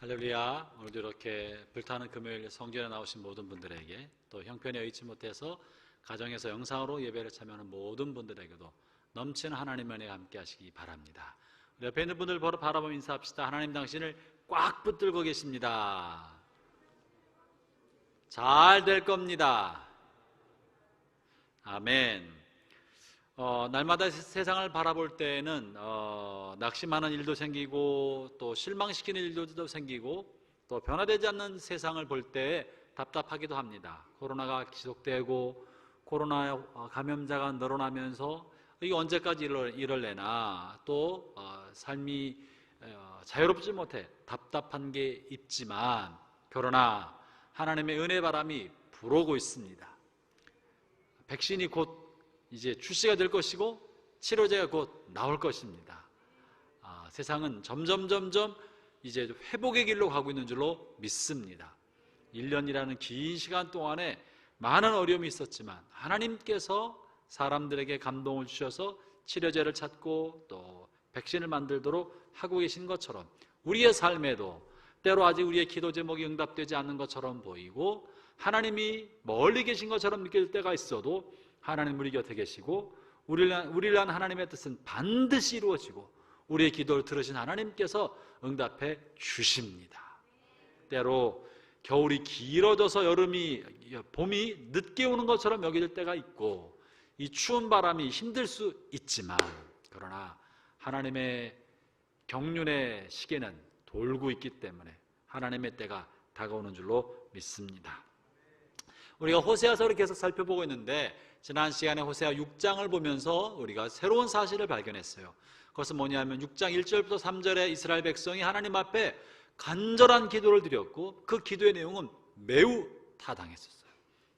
할렐루야. 오늘도 이렇게 불타는 금요일 성전에 나오신 모든 분들에게, 또 형편에 의치 못해서 가정에서 영상으로 예배를 참여하는 모든 분들에게도 넘치는 하나님의 은혜가 함께 하시기 바랍니다. 우리 옆에 있는 분들 바라보며 인사합시다. 하나님 당신을 꽉 붙들고 계십니다. 잘 될 겁니다. 아멘. 날마다 세상을 바라볼 때에는 낙심하는 일도 생기고, 또 실망시키는 일도 생기고, 또 변화되지 않는 세상을 볼 때 답답하기도 합니다. 코로나가 지속되고 코로나 감염자가 늘어나면서 이게 언제까지 이럴래나, 또 삶이 자유롭지 못해 답답한 게 있지만, 그러나 하나님의 은혜 바람이 불어오고 있습니다. 백신이 곧 이제 출시가 될 것이고, 치료제가 곧 나올 것입니다. 세상은 점점 이제 회복의 길로 가고 있는 줄로 믿습니다. 1년이라는 긴 시간 동안에 많은 어려움이 있었지만 하나님께서 사람들에게 감동을 주셔서 치료제를 찾고 또 백신을 만들도록 하고 계신 것처럼, 우리의 삶에도 때로 아직 우리의 기도 제목이 응답되지 않는 것처럼 보이고, 하나님이 멀리 계신 것처럼 느낄 때가 있어도 하나님 우리 곁에 계시고, 우리를 위한 하나님의 뜻은 반드시 이루어지고 우리의 기도를 들으신 하나님께서 응답해 주십니다. 때로 겨울이 길어져서 봄이 늦게 오는 것처럼 여길 때가 있고, 이 추운 바람이 힘들 수 있지만, 그러나 하나님의 경륜의 시계는 돌고 있기 때문에 하나님의 때가 다가오는 줄로 믿습니다. 우리가 호세아서를 계속 살펴보고 있는데, 지난 시간에 호세아 6장을 보면서 우리가 새로운 사실을 발견했어요. 그것은 뭐냐면 6장 1절부터 3절에 이스라엘 백성이 하나님 앞에 간절한 기도를 드렸고, 그 기도의 내용은 매우 타당했었어요.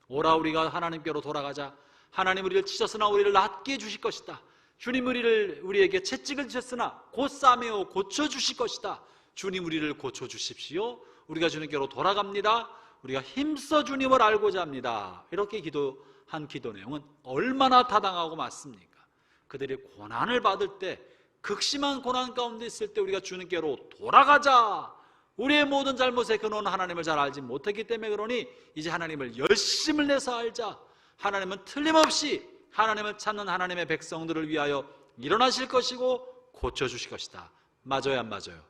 오라 우리가 하나님께로 돌아가자. 하나님 우리를 치셨으나 우리를 낫게 해주실 것이다. 주님 우리에게 채찍을 주셨으나 곧 싸매어 고쳐주실 것이다. 주님 우리를 고쳐주십시오. 우리가 주님께로 돌아갑니다. 우리가 힘써 주님을 알고자 합니다. 이렇게 기도한 기도 내용은 얼마나 타당하고 맞습니까? 그들이 고난을 받을 때, 극심한 고난 가운데 있을 때 우리가 주님께로 돌아가자. 우리의 모든 잘못의 근원은 하나님을 잘 알지 못했기 때문에 그러니 이제 하나님을 열심을 내서 알자. 하나님은 틀림없이 하나님을 찾는 하나님의 백성들을 위하여 일어나실 것이고 고쳐주실 것이다. 맞아요, 안 맞아요?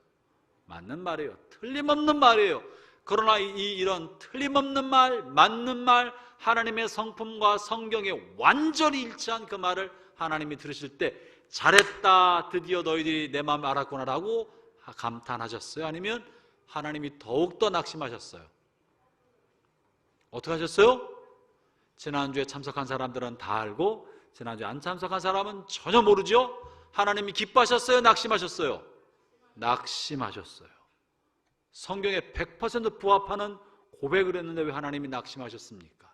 맞는 말이에요. 틀림없는 말이에요. 그러나 이런 틀림없는 말, 맞는 말, 하나님의 성품과 성경에 완전히 일치한 그 말을 하나님이 들으실 때, 잘했다, 드디어 너희들이 내 마음을 알았구나라고 감탄하셨어요? 아니면 하나님이 더욱더 낙심하셨어요? 어떻게 하셨어요? 지난주에 참석한 사람들은 다 알고, 지난주에 안 참석한 사람은 전혀 모르죠? 하나님이 기뻐하셨어요? 낙심하셨어요? 낙심하셨어요. 성경에 100% 부합하는 고백을 했는데 왜 하나님이 낙심하셨습니까?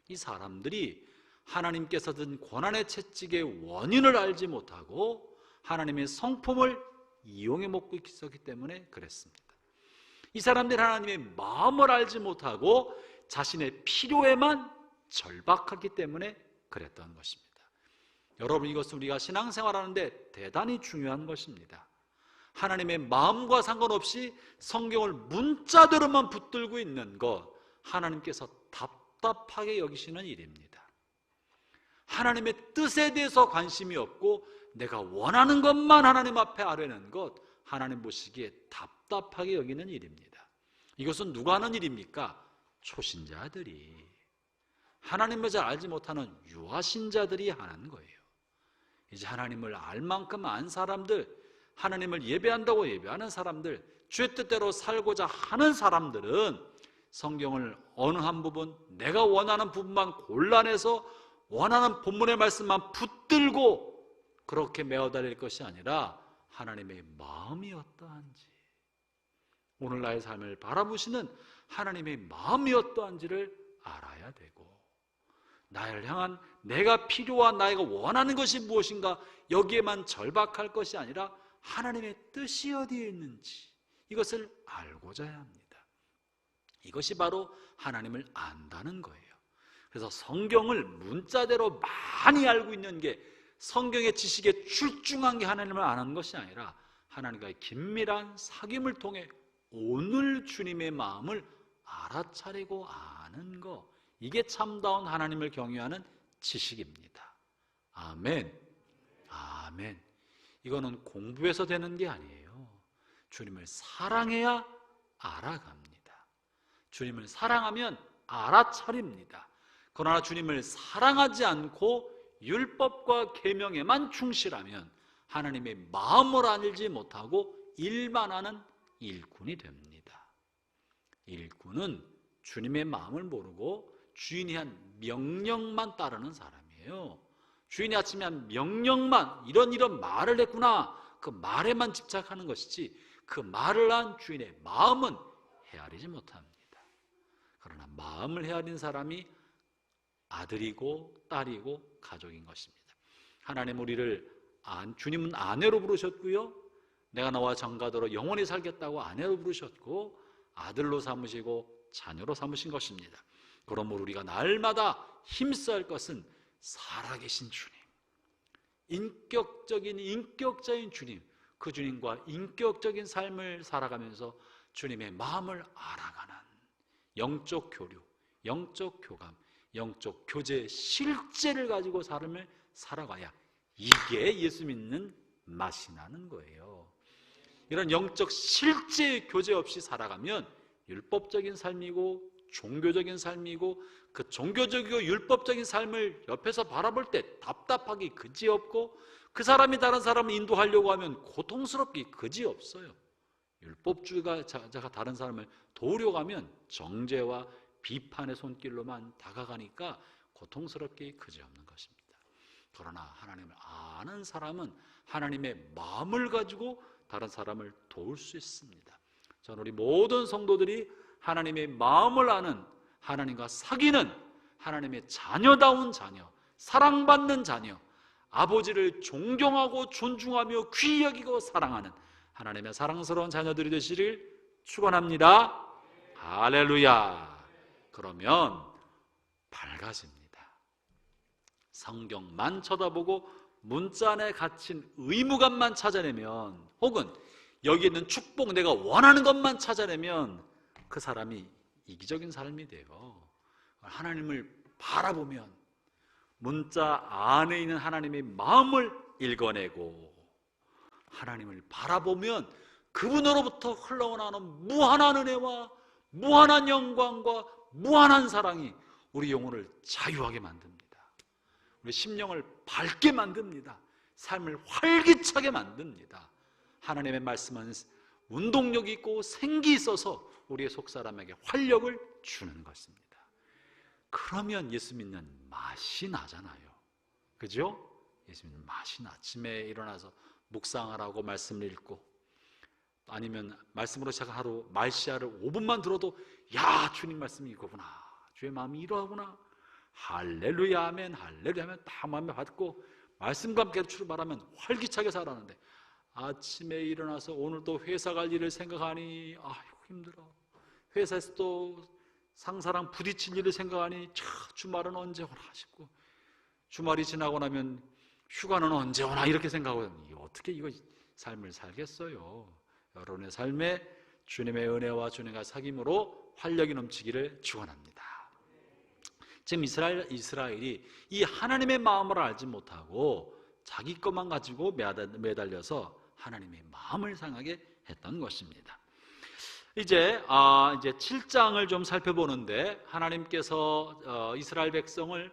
이 사람들이 하나님께서 든 고난의 채찍의 원인을 알지 못하고 하나님의 성품을 이용해 먹고 있었기 때문에 그랬습니다. 이 사람들이 하나님의 마음을 알지 못하고 자신의 필요에만 절박하기 때문에 그랬던 것입니다. 여러분, 이것은 우리가 신앙생활하는데 대단히 중요한 것입니다. 하나님의 마음과 상관없이 성경을 문자대로만 붙들고 있는 것, 하나님께서 답답하게 여기시는 일입니다. 하나님의 뜻에 대해서 관심이 없고 내가 원하는 것만 하나님 앞에 아뢰는 것, 하나님 보시기에 답답하게 여기는 일입니다. 이것은 누가 하는 일입니까? 초신자들이, 하나님을 잘 알지 못하는 유아신자들이 하는 거예요. 이제 하나님을 알 만큼 안 사람들, 하나님을 예배한다고 예배하는 사람들, 주의 뜻대로 살고자 하는 사람들은 성경을 어느 한 부분, 내가 원하는 부분만 골라내서 원하는 본문의 말씀만 붙들고 그렇게 메어달릴 것이 아니라 하나님의 마음이 어떠한지, 오늘 나의 삶을 바라보시는 하나님의 마음이 어떠한지를 알아야 되고, 나를 향한 내가 필요한, 나가 원하는 것이 무엇인가 여기에만 절박할 것이 아니라 하나님의 뜻이 어디에 있는지 이것을 알고자 해야 합니다. 이것이 바로 하나님을 안다는 거예요. 그래서 성경을 문자대로 많이 알고 있는 게, 성경의 지식에 출중한 게 하나님을 아는 것이 아니라 하나님과의 긴밀한 사귐을 통해 오늘 주님의 마음을 알아차리고 아는 거, 이게 참다운 하나님을 경외하는 지식입니다. 아멘. 아멘. 이거는 공부해서 되는 게 아니에요. 주님을 사랑해야 알아갑니다. 주님을 사랑하면 알아차립니다. 그러나 주님을 사랑하지 않고 율법과 계명에만 충실하면 하나님의 마음을 알지 못하고 일만 하는 일꾼이 됩니다. 일꾼은 주님의 마음을 모르고 주인이 한 명령만 따르는 사람이에요. 주인이 아침에 한 명령만, 이런 말을 했구나, 그 말에만 집착하는 것이지 그 말을 한 주인의 마음은 헤아리지 못합니다. 그러나 마음을 헤아린 사람이 아들이고 딸이고 가족인 것입니다. 하나님 우리를 주님은 아내로 부르셨고요, 내가 너와 정가도로 영원히 살겠다고 아내로 부르셨고 아들로 삼으시고 자녀로 삼으신 것입니다. 그러므로 우리가 날마다 힘써야 할 것은 살아계신 주님, 인격자인 주님, 그 주님과 인격적인 삶을 살아가면서 주님의 마음을 알아가는 영적 교류, 영적 교감, 영적 교제 실제를 가지고 삶을 살아가야 이게 예수 믿는 맛이 나는 거예요. 이런 영적 실제 교제 없이 살아가면 율법적인 삶이고 종교적인 삶이고, 그 종교적이고 율법적인 삶을 옆에서 바라볼 때 답답하기 그지없고, 그 사람이 다른 사람을 인도하려고 하면 고통스럽기 그지없어요. 율법주의자가 다른 사람을 도우려고 하면 정죄와 비판의 손길로만 다가가니까 고통스럽기 그지없는 것입니다. 그러나 하나님을 아는 사람은 하나님의 마음을 가지고 다른 사람을 도울 수 있습니다. 저는 우리 모든 성도들이 하나님의 마음을 아는, 하나님과 사귀는 하나님의 자녀다운 자녀, 사랑받는 자녀, 아버지를 존경하고 존중하며 귀히 여기고 사랑하는 하나님의 사랑스러운 자녀들이 되시길 축원합니다. 할렐루야. 그러면 밝아집니다. 성경만 쳐다보고 문자 안에 갇힌 의무감만 찾아내면, 혹은 여기 있는 축복, 내가 원하는 것만 찾아내면 그 사람이 이기적인 삶이 돼요. 하나님을 바라보면 문자 안에 있는 하나님의 마음을 읽어내고, 하나님을 바라보면 그분으로부터 흘러나오는 무한한 은혜와 무한한 영광과 무한한 사랑이 우리 영혼을 자유하게 만듭니다. 우리 심령을 밝게 만듭니다. 삶을 활기차게 만듭니다. 하나님의 말씀은 운동력이 있고 생기 있어서 우리의 속사람에게 활력을 주는 것입니다. 그러면 예수 믿는 맛이 나잖아요. 그죠? 예수 믿는 맛이 나. 아침에 일어나서 묵상하라고 말씀을 읽고, 아니면 말씀으로 시작한 하루 말시아를 5분만 들어도 야, 주님 말씀이 이거구나, 주의 마음이 이러하구나, 할렐루야 하면 할렐루야 하면 다 마음에 받고 말씀과 함께 출발하면 활기차게 살아가는데, 아침에 일어나서 오늘 또 회사 갈 일을 생각하니 아이고 힘들어, 회사에서 또 상사랑 부딪힐 일을 생각하니 주말은 언제 오나 싶고, 주말이 지나고 나면 휴가는 언제 오나 이렇게 생각하거든요. 어떻게 이거 삶을 살겠어요? 여러분의 삶에 주님의 은혜와 주님과 사귐으로 활력이 넘치기를 축원합니다. 지금 이스라엘이 이 하나님의 마음을 알지 못하고 자기 것만 가지고 매달려서 하나님의 마음을 상하게 했던 것입니다. 이제 7장을 좀 살펴보는데, 하나님께서 이스라엘 백성을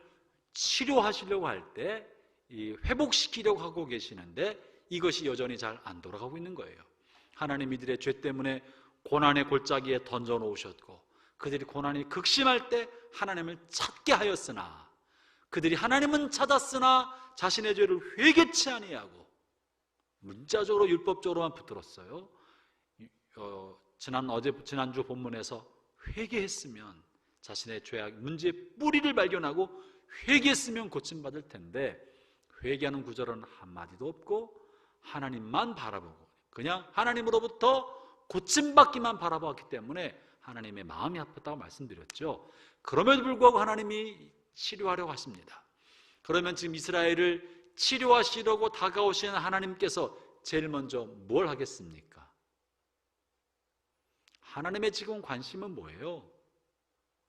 치료하시려고 할 때 회복시키려고 하고 계시는데, 이것이 여전히 잘 안 돌아가고 있는 거예요. 하나님 이들의 죄 때문에 고난의 골짜기에 던져놓으셨고, 그들이 고난이 극심할 때 하나님을 찾게 하였으나, 그들이 하나님은 찾았으나 자신의 죄를 회개치 아니하고 문자적으로 율법적으로만 붙들었어요. 지난주 본문에서 회개했으면, 자신의 죄악 문제의 뿌리를 발견하고 회개했으면 고침받을 텐데, 회개하는 구절은 한마디도 없고 하나님만 바라보고 그냥 하나님으로부터 고침받기만 바라보았기 때문에 하나님의 마음이 아팠다고 말씀드렸죠. 그럼에도 불구하고 하나님이 치료하려고 하십니다. 그러면 지금 이스라엘을 치료하시려고 다가오시는 하나님께서 제일 먼저 뭘 하겠습니까? 하나님의 지금 관심은 뭐예요?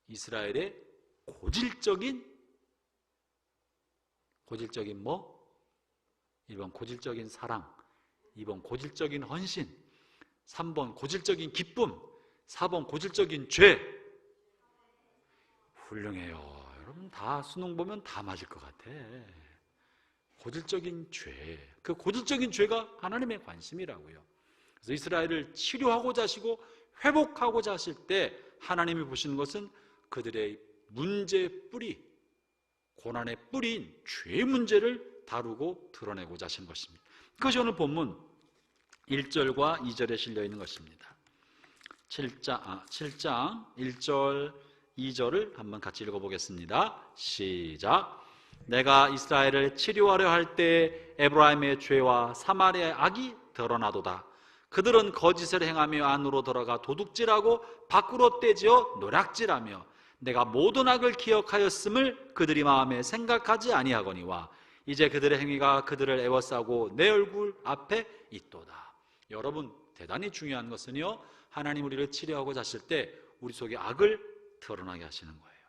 이스라엘의 고질적인 뭐? 1번 고질적인 사랑, 2번 고질적인 헌신, 3번 고질적인 기쁨, 4번 고질적인 죄. 훌륭해요. 여러분 다 수능 보면 다 맞을 것 같아. 고질적인 죄. 그 고질적인 죄가 하나님의 관심이라고요. 그래서 이스라엘을 치료하고자 하시고 회복하고자 하실 때 하나님이 보시는 것은 그들의 문제의 뿌리, 고난의 뿌리인 죄의 문제를 다루고 드러내고자 하신 것입니다. 그것이 오늘 본문 1절과 2절에 실려 있는 것입니다. 7장 1절 2절을 한번 같이 읽어보겠습니다. 시작. 내가 이스라엘을 치료하려 할 때 에브라임의 죄와 사마리아의 악이 드러나도다. 그들은 거짓을 행하며 안으로 들어가 도둑질하고 밖으로 떼지어 노략질하며 내가 모든 악을 기억하였음을 그들이 마음에 생각하지 아니하거니와 이제 그들의 행위가 그들을 애워싸고 내 얼굴 앞에 있도다. 여러분 대단히 중요한 것은요, 하나님 우리를 치료하고자 하실 때 우리 속에 악을 드러나게 하시는 거예요.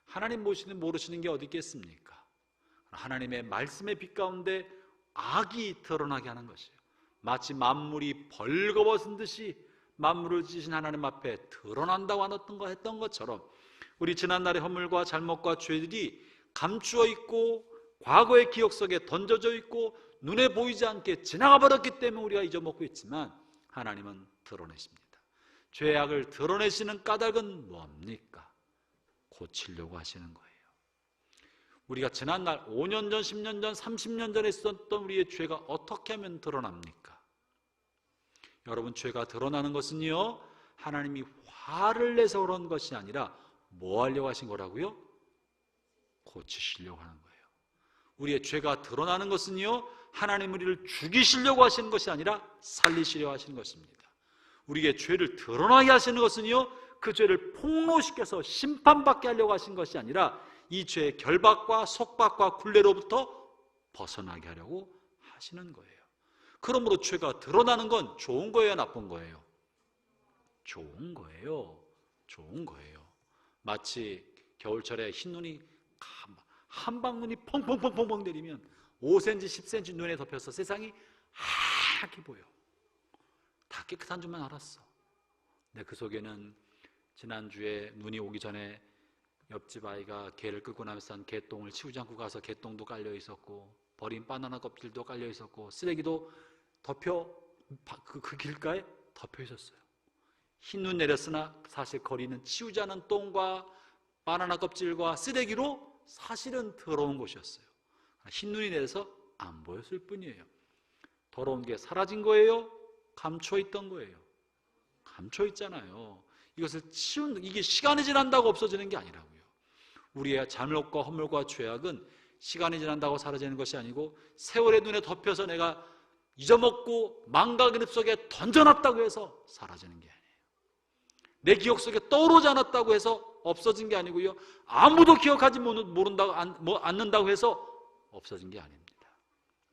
하나님 모르시는 게 어디 있겠습니까? 하나님의 말씀의 빛 가운데 악이 드러나게 하는 것이에요. 마치 만물이 벌거벗은 듯이 만물을 지으신 하나님 앞에 드러난다고 했던 것처럼 우리 지난날의 허물과 잘못과 죄들이 감추어 있고 과거의 기억 속에 던져져 있고 눈에 보이지 않게 지나가 버렸기 때문에 우리가 잊어먹고 있지만 하나님은 드러내십니다. 죄의 악을 드러내시는 까닭은 뭡니까? 고치려고 하시는 거예요. 우리가 지난날 5년 전, 10년 전, 30년 전에 있었던 우리의 죄가 어떻게 하면 드러납니까? 여러분 죄가 드러나는 것은요, 하나님이 화를 내서 그런 것이 아니라 뭐 하려고 하신 거라고요? 고치시려고 하는 거예요. 우리의 죄가 드러나는 것은요, 하나님 우리를 죽이시려고 하시는 것이 아니라 살리시려고 하시는 것입니다. 우리의 죄를 드러나게 하시는 것은요, 그 죄를 폭로시켜서 심판받게 하려고 하신 것이 아니라 이 죄의 결박과 속박과 굴레로부터 벗어나게 하려고 하시는 거예요. 그러므로 죄가 드러나는 건 좋은 거예요, 나쁜 거예요? 좋은 거예요. 좋은 거예요. 마치 겨울철에 흰눈이 한방눈이 펑펑펑펑 내리면 5cm, 10cm 눈에 덮여서 세상이 하얗게 보여. 다 깨끗한 줄만 알았어. 근데 그 속에는 지난주에 눈이 오기 전에 옆집 아이가 개를 끌고 나면서 한 개똥을 치우지 않고 가서 개똥도 깔려 있었고 버린 바나나 껍질도 깔려 있었고 쓰레기도 그 길가에 덮여 있었어요. 흰눈 내렸으나 사실 거리는 치우지 않은 똥과 바나나 껍질과 쓰레기로 사실은 더러운 곳이었어요. 흰눈이 내려서 안 보였을 뿐이에요. 더러운 게 사라진 거예요? 감춰 있던 거예요? 감춰 있잖아요. 이것을 이게 시간이 지난다고 없어지는 게 아니라고요. 우리의 잘못과 허물과 죄악은 시간이 지난다고 사라지는 것이 아니고 세월의 눈에 덮여서 내가 잊어먹고 망각의 늪 속에 던져놨다고 해서 사라지는 게 아니에요. 내 기억 속에 떠오르지 않았다고 해서 없어진 게 아니고요, 아무도 기억하지 않는다고 해서 없어진 게 아닙니다.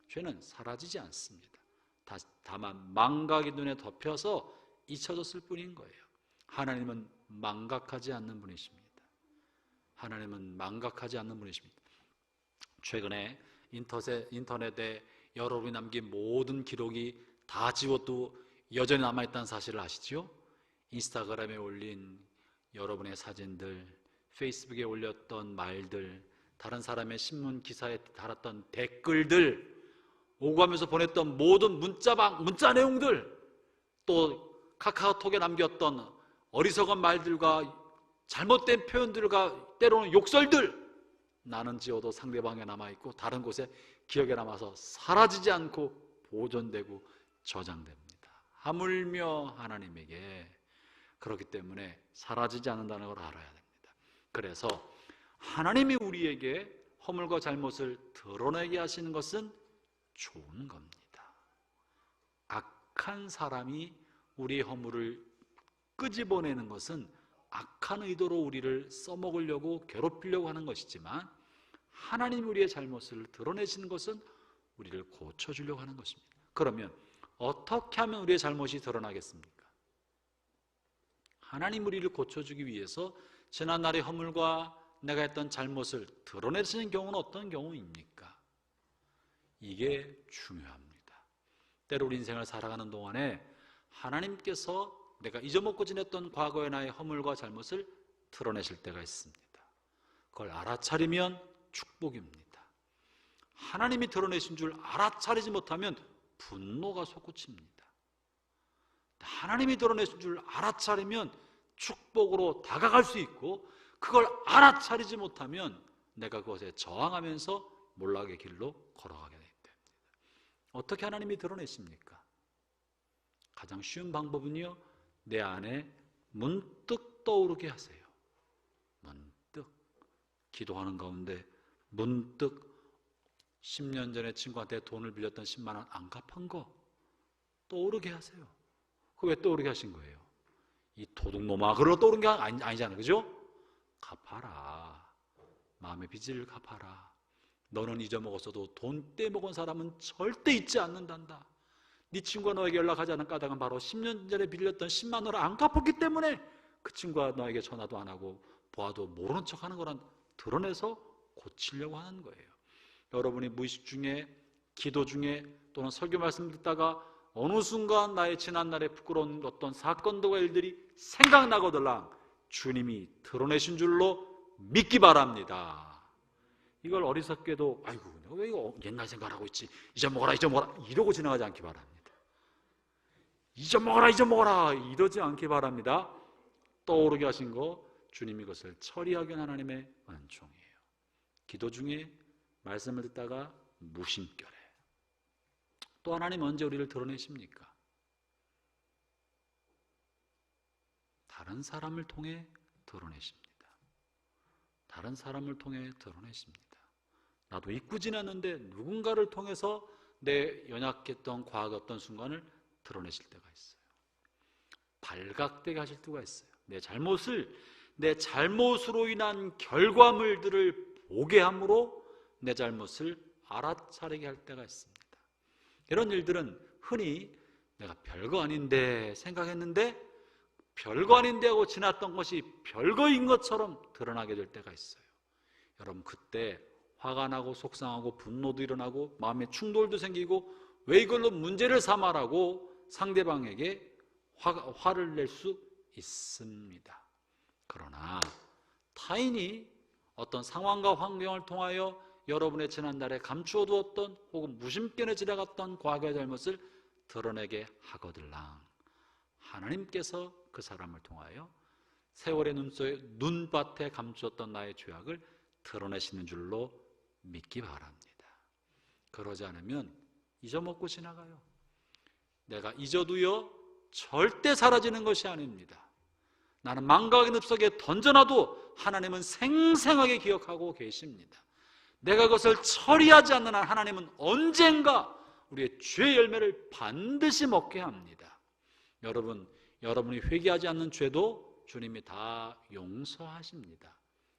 죄는 사라지지 않습니다. 다만 망각의 눈에 덮여서 잊혀졌을 뿐인 거예요. 하나님은 망각하지 않는 분이십니다. 하나님은 망각하지 않는 분이십니다. 최근에 인터넷에 여러분이 남긴 모든 기록이 다 지워도 여전히 남아있다는 사실을 아시죠? 인스타그램에 올린 여러분의 사진들, 페이스북에 올렸던 말들, 다른 사람의 신문 기사에 달았던 댓글들, 오가면서 보냈던 모든 문자 내용들, 또 카카오톡에 남겼던 어리석은 말들과 잘못된 표현들과 때로는 욕설들, 나는 지워도 상대방에 남아있고 다른 곳에 기억에 남아서 사라지지 않고 보존되고 저장됩니다. 하물며 하나님에게. 그렇기 때문에 사라지지 않는다는 걸 알아야 됩니다. 그래서 하나님이 우리에게 허물과 잘못을 드러내게 하시는 것은 좋은 겁니다. 악한 사람이 우리의 허물을 끄집어내는 것은 악한 의도로 우리를 써먹으려고 괴롭히려고 하는 것이지만, 하나님이 우리의 잘못을 드러내시는 것은 우리를 고쳐주려고 하는 것입니다. 그러면 어떻게 하면 우리의 잘못이 드러나겠습니까? 하나님 우리를 고쳐주기 위해서 지난날의 허물과 내가 했던 잘못을 드러내시는 경우는 어떤 경우입니까? 이게 중요합니다. 때로 우리 인생을 살아가는 동안에 하나님께서 내가 잊어먹고 지냈던 과거의 나의 허물과 잘못을 드러내실 때가 있습니다. 그걸 알아차리면 축복입니다. 하나님이 드러내신 줄 알아차리지 못하면 분노가 솟구칩니다. 하나님이 드러내신 줄 알아차리면 축복으로 다가갈 수 있고, 그걸 알아차리지 못하면 내가 그것에 저항하면서 몰락의 길로 걸어가게 됩니다. 어떻게 하나님이 드러내십니까? 가장 쉬운 방법은요, 내 안에 문득 떠오르게 하세요. 문득 기도하는 가운데 문득 10년 전에 친구한테 돈을 빌렸던 10만 원 안 갚은 거 떠오르게 하세요. 그거 왜 떠오르게 하신 거예요? 이 도둑놈아, 그러고 떠오른 게 아니잖아요, 그죠? 갚아라. 마음의 빚을 갚아라. 너는 잊어먹었어도 돈 떼먹은 사람은 절대 잊지 않는단다. 네 친구가 너에게 연락하지 않은 까닭은 바로 10년 전에 빌렸던 10만 원을 안 갚았기 때문에 그 친구가 너에게 전화도 안 하고 보아도 모르는 척하는 거란 드러내서 고치려고 하는 거예요. 여러분이 무의식 중에, 기도 중에, 또는 설교 말씀 듣다가 어느 순간 나의 지난날의 부끄러운 어떤 사건들과 일들이 생각나거들랑 주님이 드러내신 줄로 믿기 바랍니다. 이걸 어리석게도 아이고 왜 이거 옛날 생각하고 있지, 잊어먹어라 이러고 지나가지 않기 바랍니다. 잊어먹어라 이러지 않기 바랍니다. 떠오르게 하신 거 주님이 그것을 처리하게 하는 하나님의 은총이에요. 기도 중에 말씀을 듣다가 무심결에 또 하나님 언제 우리를 드러내십니까? 다른 사람을 통해 드러내십니다. 다른 사람을 통해 드러내십니다. 나도 잊고 지났는데 누군가를 통해서 내 연약했던 과거 어떤 순간을 드러내실 때가 있어요. 발각되게 하실 때가 있어요. 내 잘못으로 인한 결과물들을 보게 함으로 내 잘못을 알아차리게 할 때가 있습니다. 이런 일들은 흔히 내가 별거 아닌데 생각했는데 별거 아닌데 하고 지났던 것이 별거인 것처럼 드러나게 될 때가 있어요. 여러분, 그때 화가 나고 속상하고 분노도 일어나고 마음에 충돌도 생기고 왜 이걸로 문제를 삼아라고 상대방에게 화를 낼 수 있습니다. 그러나 타인이 어떤 상황과 환경을 통하여 여러분의 지난날에 감추어 두었던 혹은 무심결에 지나갔던 과거의 잘못을 드러내게 하거들랑 하나님께서 그 사람을 통하여 세월의 눈밭에 감추었던 나의 죄악을 드러내시는 줄로 믿기 바랍니다. 그러지 않으면 잊어먹고 지나가요. 내가 잊어도요 절대 사라지는 것이 아닙니다. 나는 망각의 늪속에 던져놔도 하나님은 생생하게 기억하고 계십니다. 내가 그것을 처리하지 않는 한 하나님은 언젠가 우리의 죄의 열매를 반드시 먹게 합니다. 여러분이 회개하지 않는 죄도 주님이 다 용서하십니다.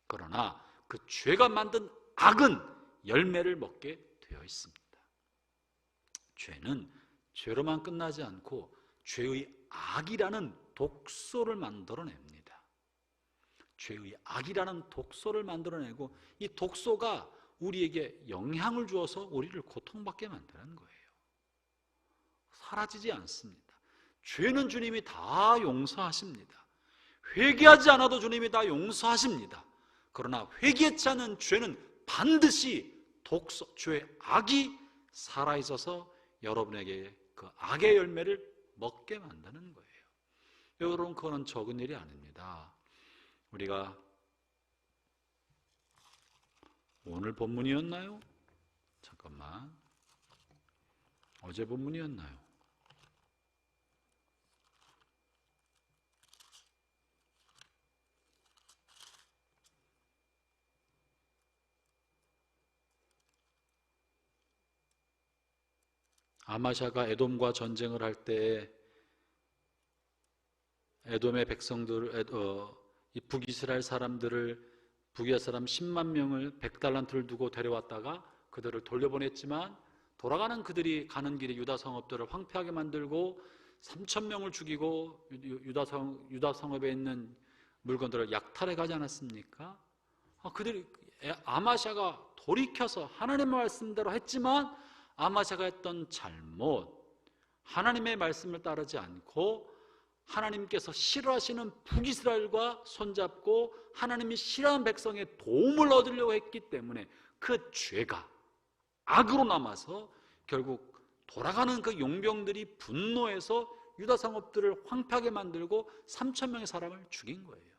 그러나 그 죄가 만든 악은 열매를 먹게 되어 있습니다. 죄는 죄로만 끝나지 않고 죄의 악이라는 독소를 만들어냅니다. 죄의 악이라는 독소를 만들어내고 이 독소가 우리에게 영향을 주어서 우리를 고통받게 만드는 거예요. 사라지지 않습니다. 죄는 주님이 다 용서하십니다. 회개하지 않아도 주님이 다 용서하십니다. 그러나 회개치 않은 죄는 반드시 독소, 죄의 악이 살아있어서 여러분에게 그 악의 열매를 먹게 만드는 거예요. 여러분, 그거는 적은 일이 아닙니다. 우리가 오늘 본문이었나요? 잠깐만, 어제 본문이었나요? 아마샤가 에돔과 전쟁을 할 때 에돔의 백성들, 이 북이스라엘 사람들을 북이스라엘 사람 10만 명을 100달란트를 두고 데려왔다가 그들을 돌려보냈지만 돌아가는 그들이 가는 길에 유다 성읍들을 황폐하게 만들고 3,000명을 죽이고 유다 성읍에 있는 물건들을 약탈해 가지 않았습니까? 그들이 아마샤가 돌이켜서 하나님의 말씀대로 했지만 아마샤가 했던 잘못, 하나님의 말씀을 따르지 않고 하나님께서 싫어하시는 북이스라엘과 손잡고 하나님이 싫어하는 백성의 도움을 얻으려고 했기 때문에 그 죄가 악으로 남아서 결국 돌아가는 그 용병들이 분노해서 유다 성읍들을 황폐하게 만들고 3,000명의 사람을 죽인 거예요.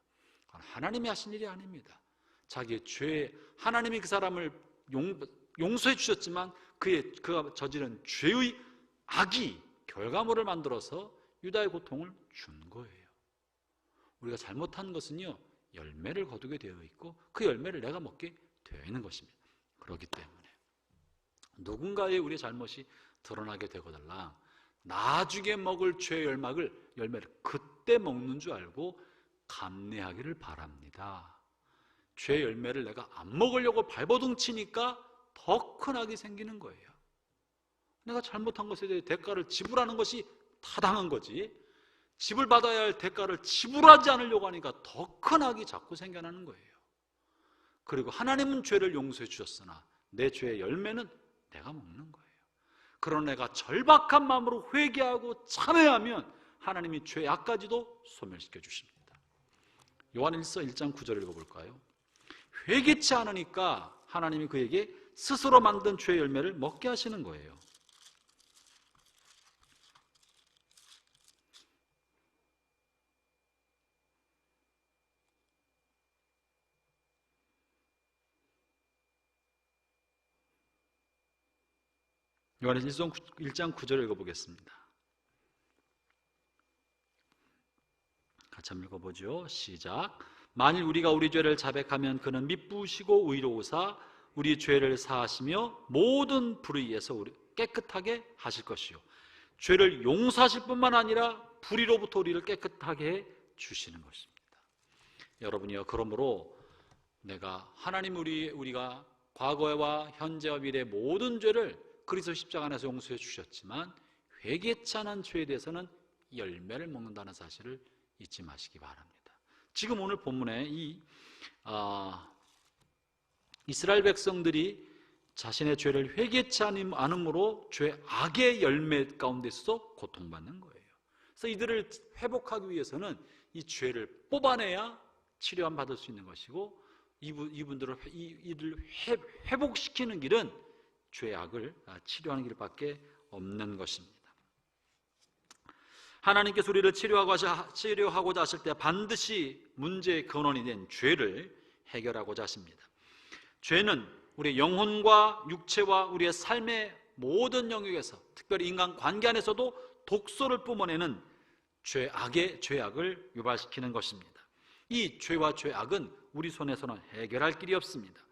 하나님이 하신 일이 아닙니다. 자기의 죄, 하나님이 그 사람을 용서해 주셨지만 그가 저지른 죄의 악이 결과물을 만들어서 유다의 고통을 준 거예요. 우리가 잘못한 것은요, 열매를 거두게 되어 있고 그 열매를 내가 먹게 되어 있는 것입니다. 그렇기 때문에 누군가의 우리의 잘못이 드러나게 되거들랑 나중에 먹을 죄의 열매를 그때 먹는 줄 알고 감내하기를 바랍니다. 죄의 열매를 내가 안 먹으려고 발버둥 치니까 더 큰 악이 생기는 거예요. 내가 잘못한 것에 대해 대가를 지불하는 것이 타당한 거지, 지불 받아야 할 대가를 지불하지 않으려고 하니까 더 큰 악이 자꾸 생겨나는 거예요. 그리고 하나님은 죄를 용서해 주셨으나 내 죄의 열매는 내가 먹는 거예요. 그러나 내가 절박한 마음으로 회개하고 참회하면 하나님이 죄의 악까지도 소멸시켜 주십니다. 요한일서 1장 9절 읽어볼까요? 회개치 않으니까 하나님이 그에게 스스로 만든 죄의 열매를 먹게 하시는 거예요. 요한일서 1장 9절 읽어보겠습니다. 같이 한번 읽어보죠. 시작. 만일 우리가 우리 죄를 자백하면 그는 미쁘시고 의로우사 우리 죄를 사하시며 모든 불의에서 우리 깨끗하게 하실 것이요 죄를 용서하실 뿐만 아니라 불의로부터 우리를 깨끗하게 해 주시는 것입니다. 여러분이요, 그러므로 내가 하나님 우리가 과거와 현재와 미래의 모든 죄를 그리스도 십자가 안에서 용서해 주셨지만 회개치 않은 죄에 대해서는 열매를 먹는다는 사실을 잊지 마시기 바랍니다. 지금 오늘 본문에 이스라엘 백성들이 자신의 죄를 회개치 않음으로 죄 악의 열매 가운데서 고통받는 거예요. 그래서 이들을 회복하기 위해서는 이 죄를 뽑아내야 치료함 받을 수 있는 것이고 이들을 회복시키는 길은 죄의 악을 치료하는 길밖에 없는 것입니다. 하나님께서 우리를 치료하고자 하실 때 반드시 문제의 근원이 된 죄를 해결하고자 하십니다. 죄는 우리의 영혼과 육체와 우리의 삶의 모든 영역에서, 특별히 인간관계 안에서도 독소를 뿜어내는 죄악을 유발시키는 것입니다. 이 죄와 죄악은 우리 손에서는 해결할 길이 없습니다.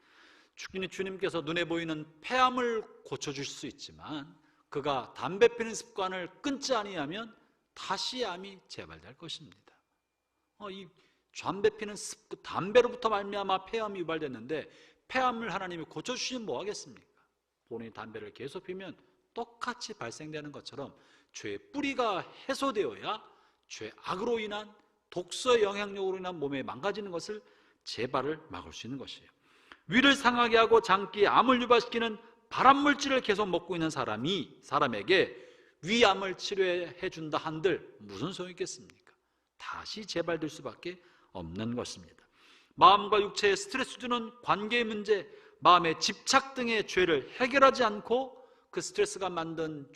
주님께서 눈에 보이는 폐암을 고쳐주실 수 있지만 그가 담배 피는 습관을 끊지 아니하면 다시 암이 재발될 것입니다. 이 담배 피는 담배로부터 말미암아 폐암이 유발됐는데 폐암을 하나님이 고쳐주시면 뭐 하겠습니까? 본인이 담배를 계속 피면 똑같이 발생되는 것처럼 죄의 뿌리가 해소되어야 죄악으로 인한 독소의 영향력으로 인한 몸에 망가지는 것을 재발을 막을 수 있는 것이에요. 위를 상하게 하고 장기에 암을 유발시키는 발암물질을 계속 먹고 있는 사람에게 위암을 치료해 준다 한들 무슨 소용이 있겠습니까? 다시 재발될 수밖에 없는 것입니다. 마음과 육체에 스트레스 주는 관계의 문제, 마음의 집착 등의 죄를 해결하지 않고 그 스트레스가 만든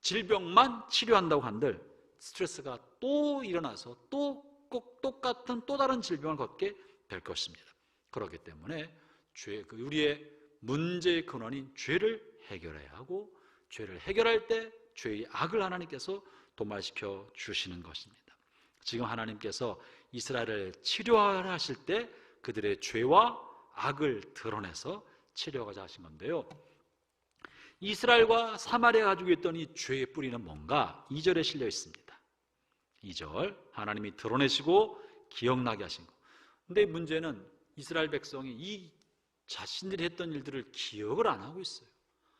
질병만 치료한다고 한들 스트레스가 또 일어나서 똑같은 또 다른 질병을 갖게 될 것입니다. 그렇기 때문에 우리의 문제의 근원인 죄를 해결해야 하고, 죄를 해결할 때 죄의 악을 하나님께서 도말시켜 주시는 것입니다. 지금 하나님께서 이스라엘을 치료하실 때 그들의 죄와 악을 드러내서 치료하고자 하신 건데요, 이스라엘과 사마리아가 가지고 있던 이 죄의 뿌리는 뭔가 2절에 실려 있습니다. 2절, 하나님이 드러내시고 기억나게 하신 것. 근데 문제는 이스라엘 백성이 이 자신들이 했던 일들을 기억을 안 하고 있어요.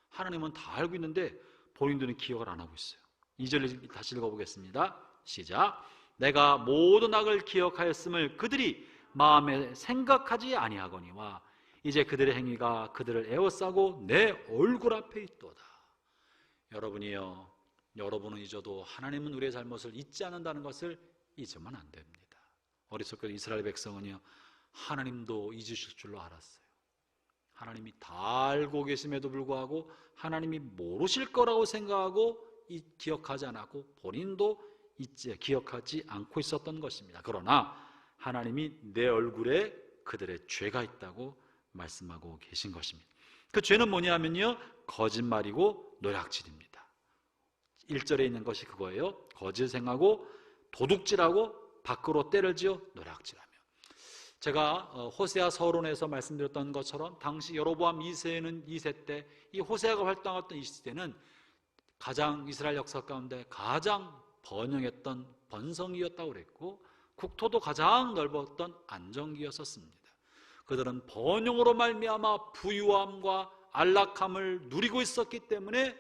하나님은 다 알고 있는데 본인들은 기억을 안 하고 있어요. 2절 다시 읽어보겠습니다. 시작. 내가 모든 악을 기억하였음을 그들이 마음에 생각하지 아니하거니와 이제 그들의 행위가 그들을 에워싸고 내 얼굴 앞에 있도다. 여러분이요, 여러분은 잊어도 하나님은 우리의 잘못을 잊지 않는다는 것을 잊으면 안 됩니다. 어리석은 이스라엘 백성은요, 하나님도 잊으실 줄로 알았어요. 하나님이 다 알고 계심에도 불구하고 하나님이 모르실 거라고 생각하고 기억하지 않았고 본인도 기억하지 않고 있었던 것입니다. 그러나 하나님이 내 얼굴에 그들의 죄가 있다고 말씀하고 계신 것입니다. 그 죄는 뭐냐면요, 거짓말이고 노략질입니다. 1절에 있는 것이 그거예요. 거짓을 행하고 도둑질하고 밖으로 때를 지어 노략질하며. 제가 호세아 서론에서 말씀드렸던 것처럼 당시 여로보암 2세는 때 이 호세아가 활동했던 이 시대는 가장 이스라엘 역사 가운데 가장 번영했던 번성기였다고 그랬고 국토도 가장 넓었던 안정기였었습니다. 그들은 번영으로 말미암아 부유함과 안락함을 누리고 있었기 때문에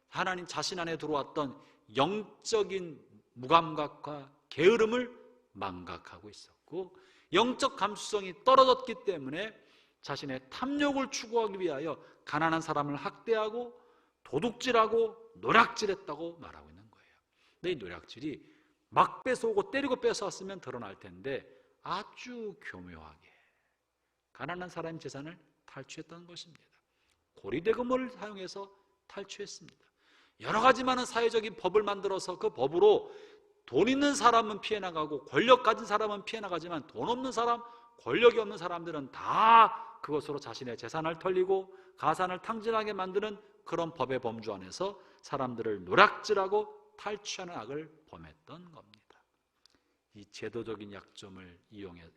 하나님 자신 안에 들어왔던 영적인 무감각과 게으름을 망각하고 있었고 영적 감수성이 떨어졌기 때문에 자신의 탐욕을 추구하기 위하여 가난한 사람을 학대하고 도둑질하고 노략질했다고 말하고 있는 거예요. 근데 이 노략질이 막 뺏어오고 때리고 뺏어왔으면 드러날 텐데 아주 교묘하게 가난한 사람의 재산을 탈취했던 것입니다. 고리대금을 사용해서 탈취했습니다. 여러 가지 많은 사회적인 법을 만들어서 그 법으로 돈 있는 사람은 피해 나가고 권력 가진 사람은 피해 나가지만 돈 없는 사람, 권력이 없는 사람들은 다 그것으로 자신의 재산을 털리고 가산을 탕진하게 만드는 그런 법의 범주 안에서 사람들을 노략질하고 탈취하는 악을 범했던 겁니다. 이 제도적인 약점을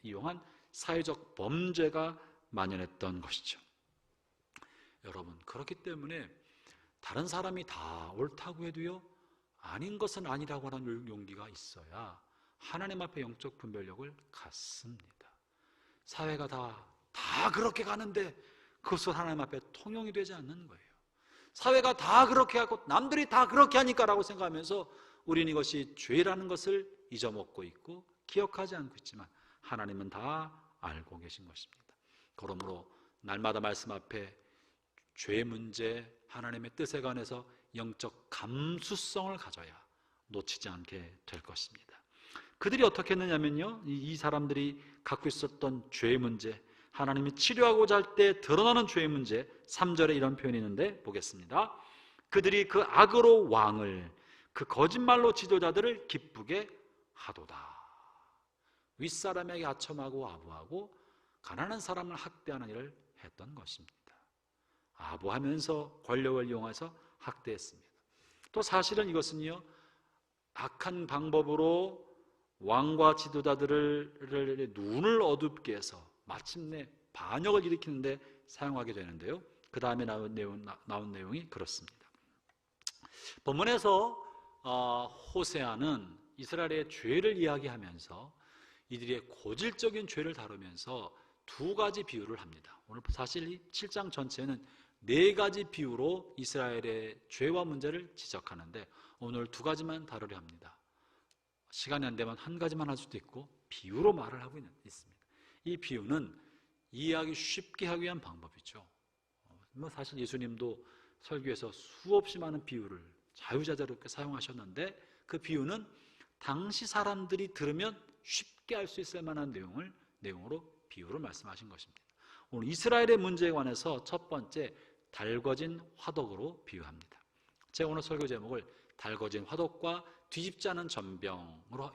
이용한 사회적 범죄가 만연했던 것이죠. 여러분, 그렇기 때문에 다른 사람이 다 옳다고 해도요, 아닌 것은 아니라고 하는 용기가 있어야 하나님 앞에 영적 분별력을 갖습니다. 사회가 다 그렇게 가는데 그것은 하나님 앞에 통용이 되지 않는 거예요. 사회가 다 그렇게 하고 남들이 다 그렇게 하니까라고 생각하면서 우리는 이것이 죄라는 것을 잊어먹고 있고 기억하지 않고 있지만 하나님은 다 알고 계신 것입니다. 그러므로 날마다 말씀 앞에 죄 문제, 하나님의 뜻에 관해서 영적 감수성을 가져야 놓치지 않게 될 것입니다. 그들이 어떻게 했느냐면요, 이 사람들이 갖고 있었던 죄의 문제, 하나님이 치료하고자 할 때 드러나는 죄의 문제, 3절에 이런 표현이 있는데 보겠습니다. 그들이 그 악으로 왕을, 그 거짓말로 지도자들을 기쁘게 하도다. 윗사람에게 아첨하고 아부하고 가난한 사람을 학대하는 일을 했던 것입니다. 아부하면서 권력을 이용해서 학대했습니다. 또 사실은 이것은요, 악한 방법으로 왕과 지도자들을 눈을 어둡게 해서 마침내 반역을 일으키는데 사용하게 되는데요, 그 다음에 나온 내용이 그렇습니다. 본문에서 호세아는 이스라엘의 죄를 이야기하면서 이들의 고질적인 죄를 다루면서 두 가지 비유를 합니다. 오늘 사실 이 7장 전체는 네 가지 비유로 이스라엘의 죄와 문제를 지적하는데 오늘 두 가지만 다루려 합니다. 시간이 안 되면 한 가지만 할 수도 있고 비유로 말을 하고 있습니다. 이 비유는 이해하기 쉽게 하기 위한 방법이죠. 사실 예수님도 설교에서 수없이 많은 비유를 자유자재롭게 사용하셨는데 그 비유는 당시 사람들이 들으면 쉽게 알 수 있을 만한 내용으로 비유를 말씀하신 것입니다. 오늘 이스라엘의 문제에 관해서 첫 번째, 달궈진 화덕으로 비유합니다. 제가 오늘 설교 제목을 달궈진 화덕과 뒤집지 않은 전병으로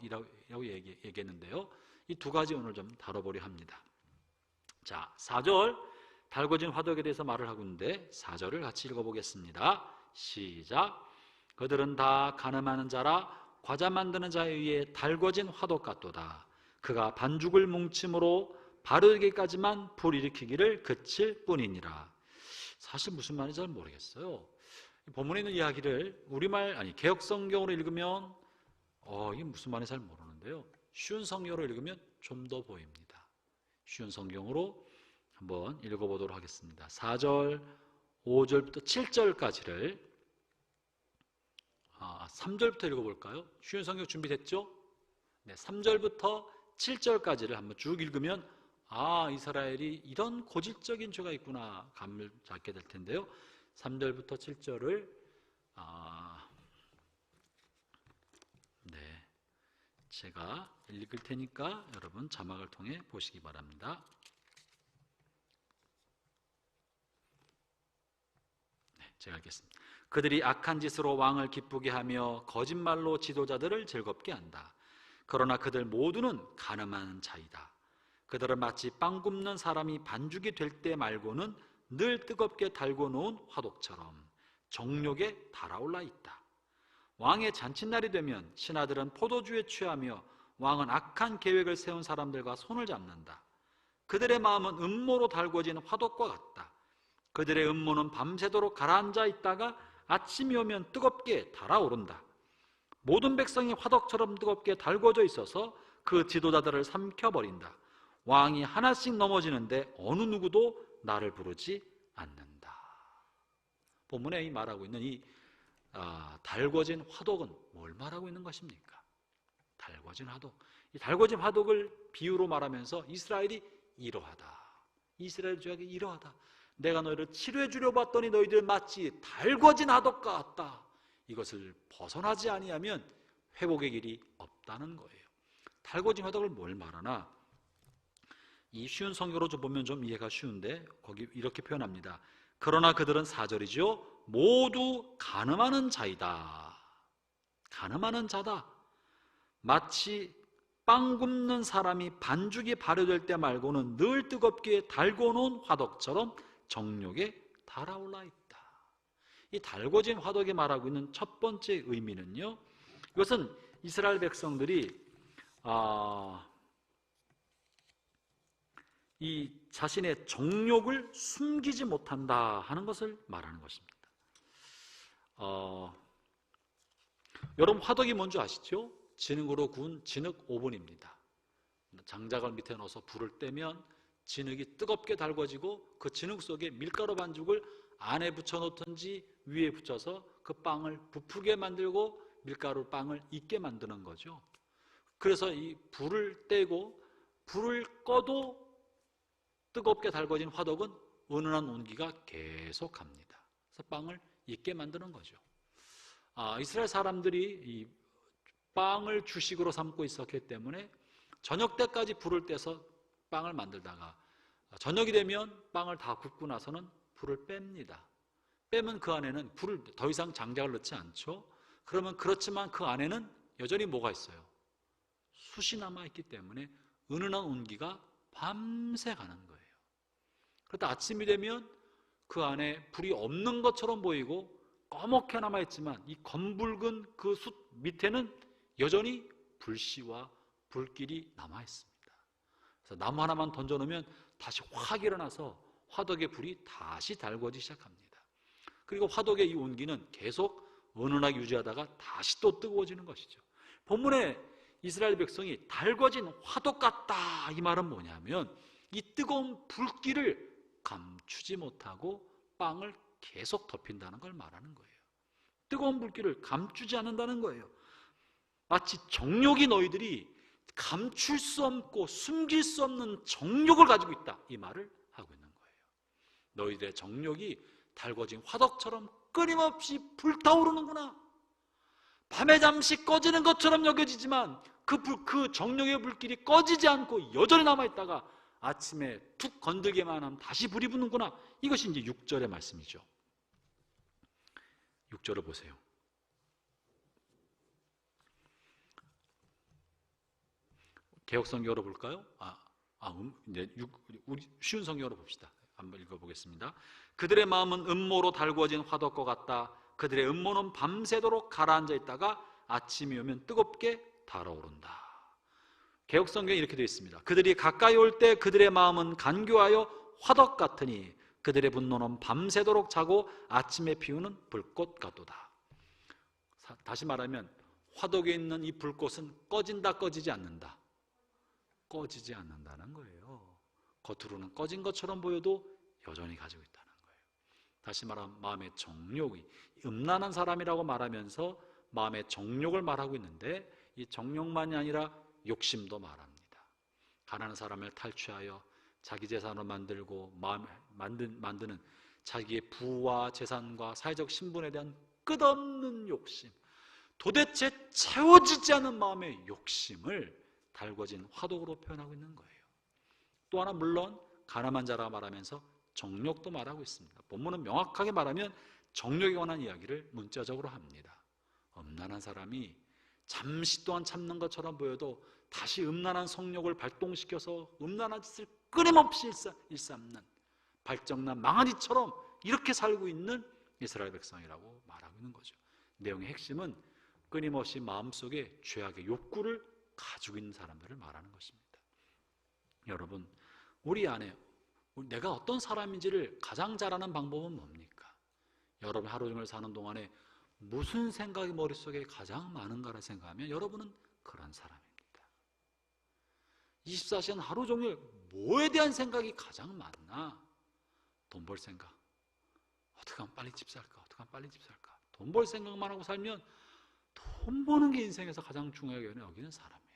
얘기했는데요, 이 두 가지 오늘 좀 다뤄보려 합니다. 자, 4절 달궈진 화덕에 대해서 말을 하고 있는데 4절을 같이 읽어보겠습니다. 시작. 그들은 다 가늠하는 자라 과자 만드는 자에 의해 달궈진 화덕 같도다. 그가 반죽을 뭉침으로 바르기까지만 불일으키기를 그칠 뿐이니라. 사실 무슨 말인지 잘 모르겠어요. 본문에 있는 이야기를 개역성경으로 읽으면 이게 무슨 말인지 잘 모르는데요, 쉬운 성경으로 읽으면 좀 더 보입니다. 쉬운 성경으로 한번 읽어보도록 하겠습니다. 4절, 5절부터 7절까지를 3절부터 읽어볼까요? 쉬운 성경 준비됐죠? 네, 3절부터 7절까지를 한번 쭉 읽으면 이스라엘이 이런 고질적인 죄가 있구나 감을 잡게 될 텐데요. 3절부터 7절을 네, 제가 읽을 테니까 여러분 자막을 통해 보시기 바랍니다. 네, 제가 읽겠습니다. 그들이 악한 짓으로 왕을 기쁘게 하며 거짓말로 지도자들을 즐겁게 한다. 그러나 그들 모두는 가늠한 자이다. 그들은 마치 빵 굽는 사람이 반죽이 될 때 말고는 늘 뜨겁게 달궈 놓은 화덕처럼 정욕에 달아올라 있다. 왕의 잔칫날이 되면 신하들은 포도주에 취하며 왕은 악한 계획을 세운 사람들과 손을 잡는다. 그들의 마음은 음모로 달궈진 화덕과 같다. 그들의 음모는 밤새도록 가라앉아 있다가 아침이 오면 뜨겁게 달아오른다. 모든 백성이 화덕처럼 뜨겁게 달궈져 있어서 그 지도자들을 삼켜버린다. 왕이 하나씩 넘어지는데 어느 누구도 나를 부르지 않는다. 본문에 말하고 있는 이 달궈진 화덕은 뭘 말하고 있는 것입니까? 달궈진 화덕. 이 달궈진 화덕을 비유로 말하면서 이스라엘이 이러하다. 이스라엘 죄악이 이러하다. 내가 너희를 치료해 주려 봤더니 너희들 마치 달궈진 화덕 같다. 이것을 벗어나지 아니하면 회복의 길이 없다는 거예요. 달궈진 화덕을 뭘 말하나? 이 쉬운 성경으로 좀 보면 좀 이해가 쉬운데 거기 이렇게 표현합니다. 그러나 그들은 4절이죠. 모두 간음하는 자이다. 간음하는 자다. 마치 빵 굽는 사람이 반죽이 발효될 때 말고는 늘 뜨겁게 달궈놓은 화덕처럼 정욕에 달아올라 있다. 이 달궈진 화덕이 말하고 있는 첫 번째 의미는요, 이것은 이스라엘 백성들이 이 자신의 정욕을 숨기지 못한다 하는 것을 말하는 것입니다. 여러분 화덕이 뭔지 아시죠? 진흙으로 구운 진흙 오븐입니다. 장작을 밑에 넣어서 불을 떼면 진흙이 뜨겁게 달궈지고 그 진흙 속에 밀가루 반죽을 안에 붙여놓든지 위에 붙여서 그 빵을 부풀게 만들고 밀가루 빵을 익게 만드는 거죠. 그래서 이 불을 떼고 불을 꺼도 뜨겁게 달궈진 화덕은 은은한 온기가 계속합니다. 그래서 빵을 익게 만드는 거죠. 이스라엘 사람들이 이 빵을 주식으로 삼고 있었기 때문에 저녁 때까지 불을 떼서 빵을 만들다가 저녁이 되면 빵을 다 굽고 나서는 불을 뺍니다. 빼면 그 안에는 불을 더 이상 장작을 넣지 않죠. 그러면 그렇지만 그 안에는 여전히 뭐가 있어요? 숯이 남아있기 때문에 은은한 온기가 밤새 가는 거예요. 그러다 아침이 되면 그 안에 불이 없는 것처럼 보이고 꺼멓게 남아있지만 이 검붉은 그 숯 밑에는 여전히 불씨와 불길이 남아있습니다. 그래서 나무 하나만 던져놓으면 다시 확 일어나서 화덕의 불이 다시 달궈지기 시작합니다. 그리고 화덕의 이 온기는 계속 은은하게 유지하다가 다시 또 뜨거워지는 것이죠. 본문에 이스라엘 백성이 달궈진 화덕 같다 이 말은 뭐냐면 이 뜨거운 불길을 감추지 못하고 빵을 계속 덮인다는 걸 말하는 거예요. 뜨거운 불길을 감추지 않는다는 거예요. 마치 정욕이 너희들이 감출 수 없고 숨길 수 없는 정욕을 가지고 있다 이 말을 하고 있는 거예요. 너희들의 정욕이 달궈진 화덕처럼 끊임없이 불타오르는구나. 밤에 잠시 꺼지는 것처럼 여겨지지만 그 정욕의 불길이 꺼지지 않고 여전히 남아있다가 아침에 툭 건들기만 하면 다시 불이 붙는구나. 이것이 이제 6절의 말씀이죠. 6절을 보세요. 개역성경으로 볼까요? 이제 우리 쉬운 성경으로 봅시다. 한번 읽어보겠습니다. 그들의 마음은 음모로 달구어진 화덕과 같다. 그들의 음모는 밤새도록 가라앉아 있다가 아침이 오면 뜨겁게 달아오른다. 개역성경에 이렇게 되어 있습니다. 그들이 가까이 올 때 그들의 마음은 간교하여 화덕 같으니 그들의 분노는 밤새도록 자고 아침에 피우는 불꽃 같도다. 다시 말하면 화덕에 있는 이 불꽃은 꺼진다 꺼지지 않는다. 꺼지지 않는다는 거예요. 겉으로는 꺼진 것처럼 보여도 여전히 가지고 있다는 거예요. 다시 말하면 마음의 정욕이 음란한 사람이라고 말하면서 마음의 정욕을 말하고 있는데, 이 정욕만이 아니라 욕심도 말합니다. 가난한 사람을 탈취하여 자기 재산으로 만들고 만드는 자기의 부와 재산과 사회적 신분에 대한 끝없는 욕심, 도대체 채워지지 않는 마음의 욕심을 달궈진 화독으로 표현하고 있는 거예요. 또 하나, 물론 가늠한 자라 말하면서 정욕도 말하고 있습니다. 본문은 명확하게 말하면 정욕에 관한 이야기를 문자적으로 합니다. 음란한 사람이 잠시 동안 참는 것처럼 보여도 다시 음란한 성욕을 발동시켜서 음란한 짓을 끊임없이 일삼는 발정난 망아지처럼 이렇게 살고 있는 이스라엘 백성이라고 말하고 있는 거죠. 내용의 핵심은 끊임없이 마음속에 죄악의 욕구를 가지고 있는 사람들을 말하는 것입니다. 여러분, 우리 안에 내가 어떤 사람인지를 가장 잘 아는 방법은 뭡니까? 여러분 하루 종일 사는 동안에 무슨 생각이 머릿속에 가장 많은가를 생각하면 여러분은 그런 사람입니다. 24시간 하루 종일 뭐에 대한 생각이 가장 많나? 돈 벌 생각. 어떻게 하면 빨리 집 살까? 어떻게 하면 빨리 집 살까? 돈 벌 생각만 하고 살면 돈 버는 게 인생에서 가장 중요하게 여기는 사람이에요.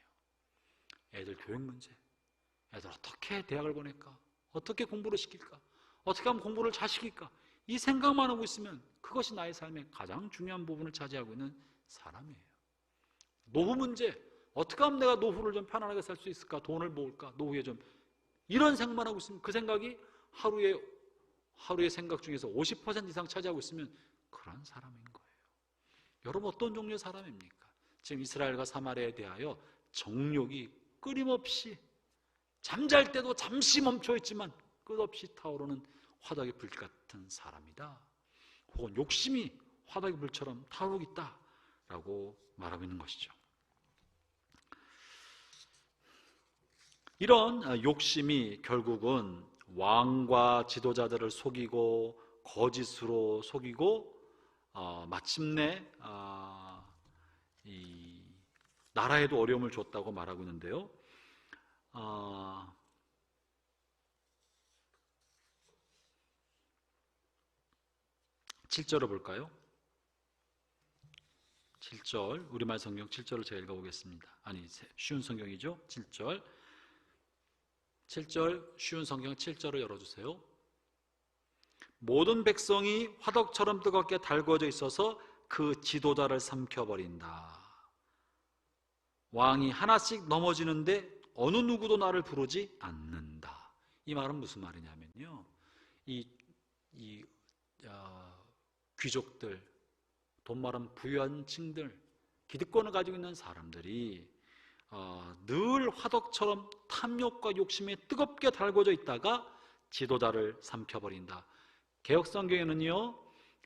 애들 교육 문제, 애들 어떻게 대학을 보낼까? 어떻게 공부를 시킬까? 어떻게 하면 공부를 잘 시킬까? 이 생각만 하고 있으면 그것이 나의 삶의 가장 중요한 부분을 차지하고 있는 사람이에요. 노후 문제, 어떻게 하면 내가 노후를 좀 편안하게 살 수 있을까? 돈을 모을까? 노후에 좀 이런 생각만 하고 있으면 그 생각이 하루의 생각 중에서 50% 이상 차지하고 있으면 그런 사람인 거예요. 여러분 어떤 종류의 사람입니까? 지금 이스라엘과 사마리아에 대하여 정욕이 끊임없이 잠잘 때도 잠시 멈춰 있지만 끝없이 타오르는 화덕의 불 같은 사람이다. 혹은 욕심이 화덕의 불처럼 타오르고 있다라고 말하고 있는 것이죠. 이런 욕심이 결국은 왕과 지도자들을 속이고 거짓으로 속이고 마침내 이 나라에도 어려움을 줬다고 말하고 있는데요. 7절을 볼까요? 7절, 우리말 성경 7절을 제가 읽어보겠습니다. 아니, 쉬운 성경이죠? 7절 쉬운 성경 7절을 열어주세요. 모든 백성이 화덕처럼 뜨겁게 달궈져 있어서 그 지도자를 삼켜버린다. 왕이 하나씩 넘어지는데 어느 누구도 나를 부르지 않는다. 이 말은 무슨 말이냐면요, 귀족들, 돈 많은 부유한 층들, 기득권을 가지고 있는 사람들이 늘 화덕처럼 탐욕과 욕심에 뜨겁게 달궈져 있다가 지도자를 삼켜버린다. 개역성경에는요,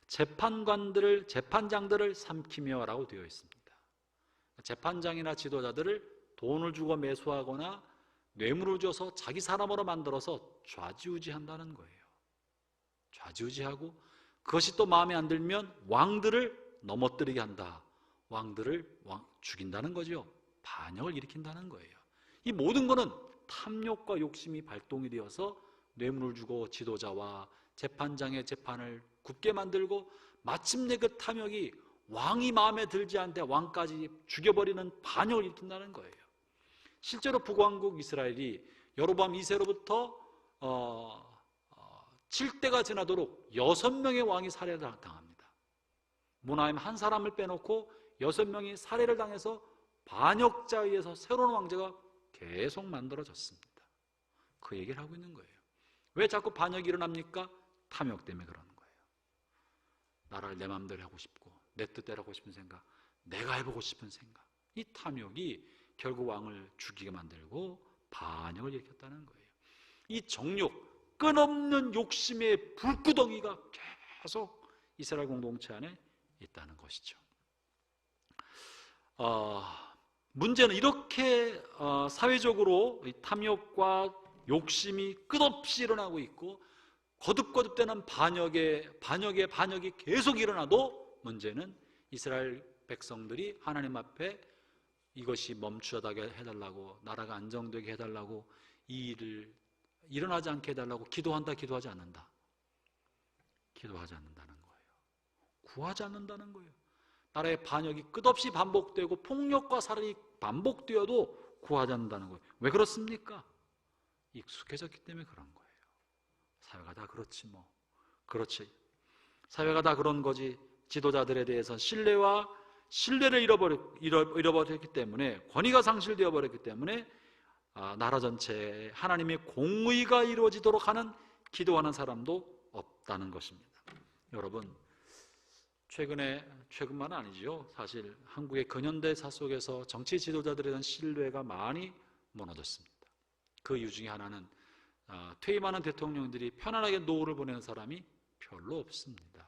재판장들을 삼키며라고 되어 있습니다. 재판장이나 지도자들을 돈을 주고 매수하거나 뇌물을 줘서 자기 사람으로 만들어서 좌지우지한다는 거예요. 좌지우지하고 그것이 또 마음에 안 들면 왕들을 넘어뜨리게 한다. 왕들을 죽인다는 거죠. 반역을 일으킨다는 거예요. 이 모든 것은 탐욕과 욕심이 발동이 되어서 뇌물을 주고 지도자와 재판장의 재판을 굽게 만들고 마침내 그 탐욕이 왕이 마음에 들지 않는데 왕까지 죽여버리는 반역을 일으킨다는 거예요. 실제로 북왕국 이스라엘이 여로보암 2세로부터 7대가 지나도록 6명의 왕이 살해를 당합니다. 문하임 한 사람을 빼놓고 6명이 살해를 당해서 반역자에 의해서 새로운 왕제가 계속 만들어졌습니다. 그 얘기를 하고 있는 거예요. 왜 자꾸 반역이 일어납니까? 탐욕 때문에 그러는 거예요. 나라를 내 마음대로 하고 싶고 내 뜻대로 하고 싶은 생각, 내가 해보고 싶은 생각, 이 탐욕이 결국 왕을 죽이게 만들고 반역을 일으켰다는 거예요. 이 정욕, 끊없는 욕심의 불구덩이가 계속 이스라엘 공동체 안에 있다는 것이죠. 문제는 이렇게 사회적으로 탐욕과 욕심이 끝없이 일어나고 있고 거듭거듭되는 반역이 계속 일어나도 문제는 이스라엘 백성들이 하나님 앞에 이것이 멈추게 해달라고, 나라가 안정되게 해달라고, 이 일을 일어나지 않게 해달라고 기도한다, 기도하지 않는다. 기도하지 않는다는 거예요. 구하지 않는다는 거예요. 나라의 반역이 끝없이 반복되고 폭력과 살인이 반복되어도 구하지 않는다는 거예요. 왜 그렇습니까? 익숙해졌기 때문에 그런 거예요. 사회가 다 그렇지 뭐. 그렇지. 사회가 다 그런 거지. 지도자들에 대해서 신뢰를 잃어버렸기 때문에, 권위가 상실되어 버렸기 때문에 나라 전체에 하나님의 공의가 이루어지도록 하는 기도하는 사람도 없다는 것입니다. 여러분, 최근만 아니죠. 사실 한국의 근현대사 속에서 정치 지도자들에 대한 신뢰가 많이 무너졌습니다. 그 이유 중에 하나는 퇴임하는 대통령들이 편안하게 노후를 보내는 사람이 별로 없습니다.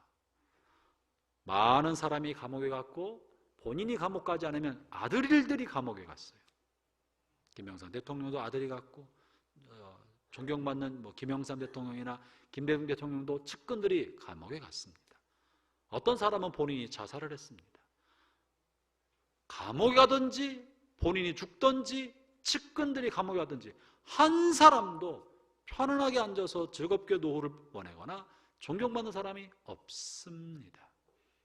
많은 사람이 감옥에 갔고 본인이 감옥 가지 않으면 아들들이 감옥에 갔어요. 김영삼 대통령도 아들이 갔고 존경받는 김영삼 대통령이나 김대중 대통령도 측근들이 감옥에 갔습니다. 어떤 사람은 본인이 자살을 했습니다. 감옥에 가든지 본인이 죽든지 측근들이 감옥에 가든지 한 사람도 편안하게 앉아서 즐겁게 노후를 보내거나 존경받는 사람이 없습니다.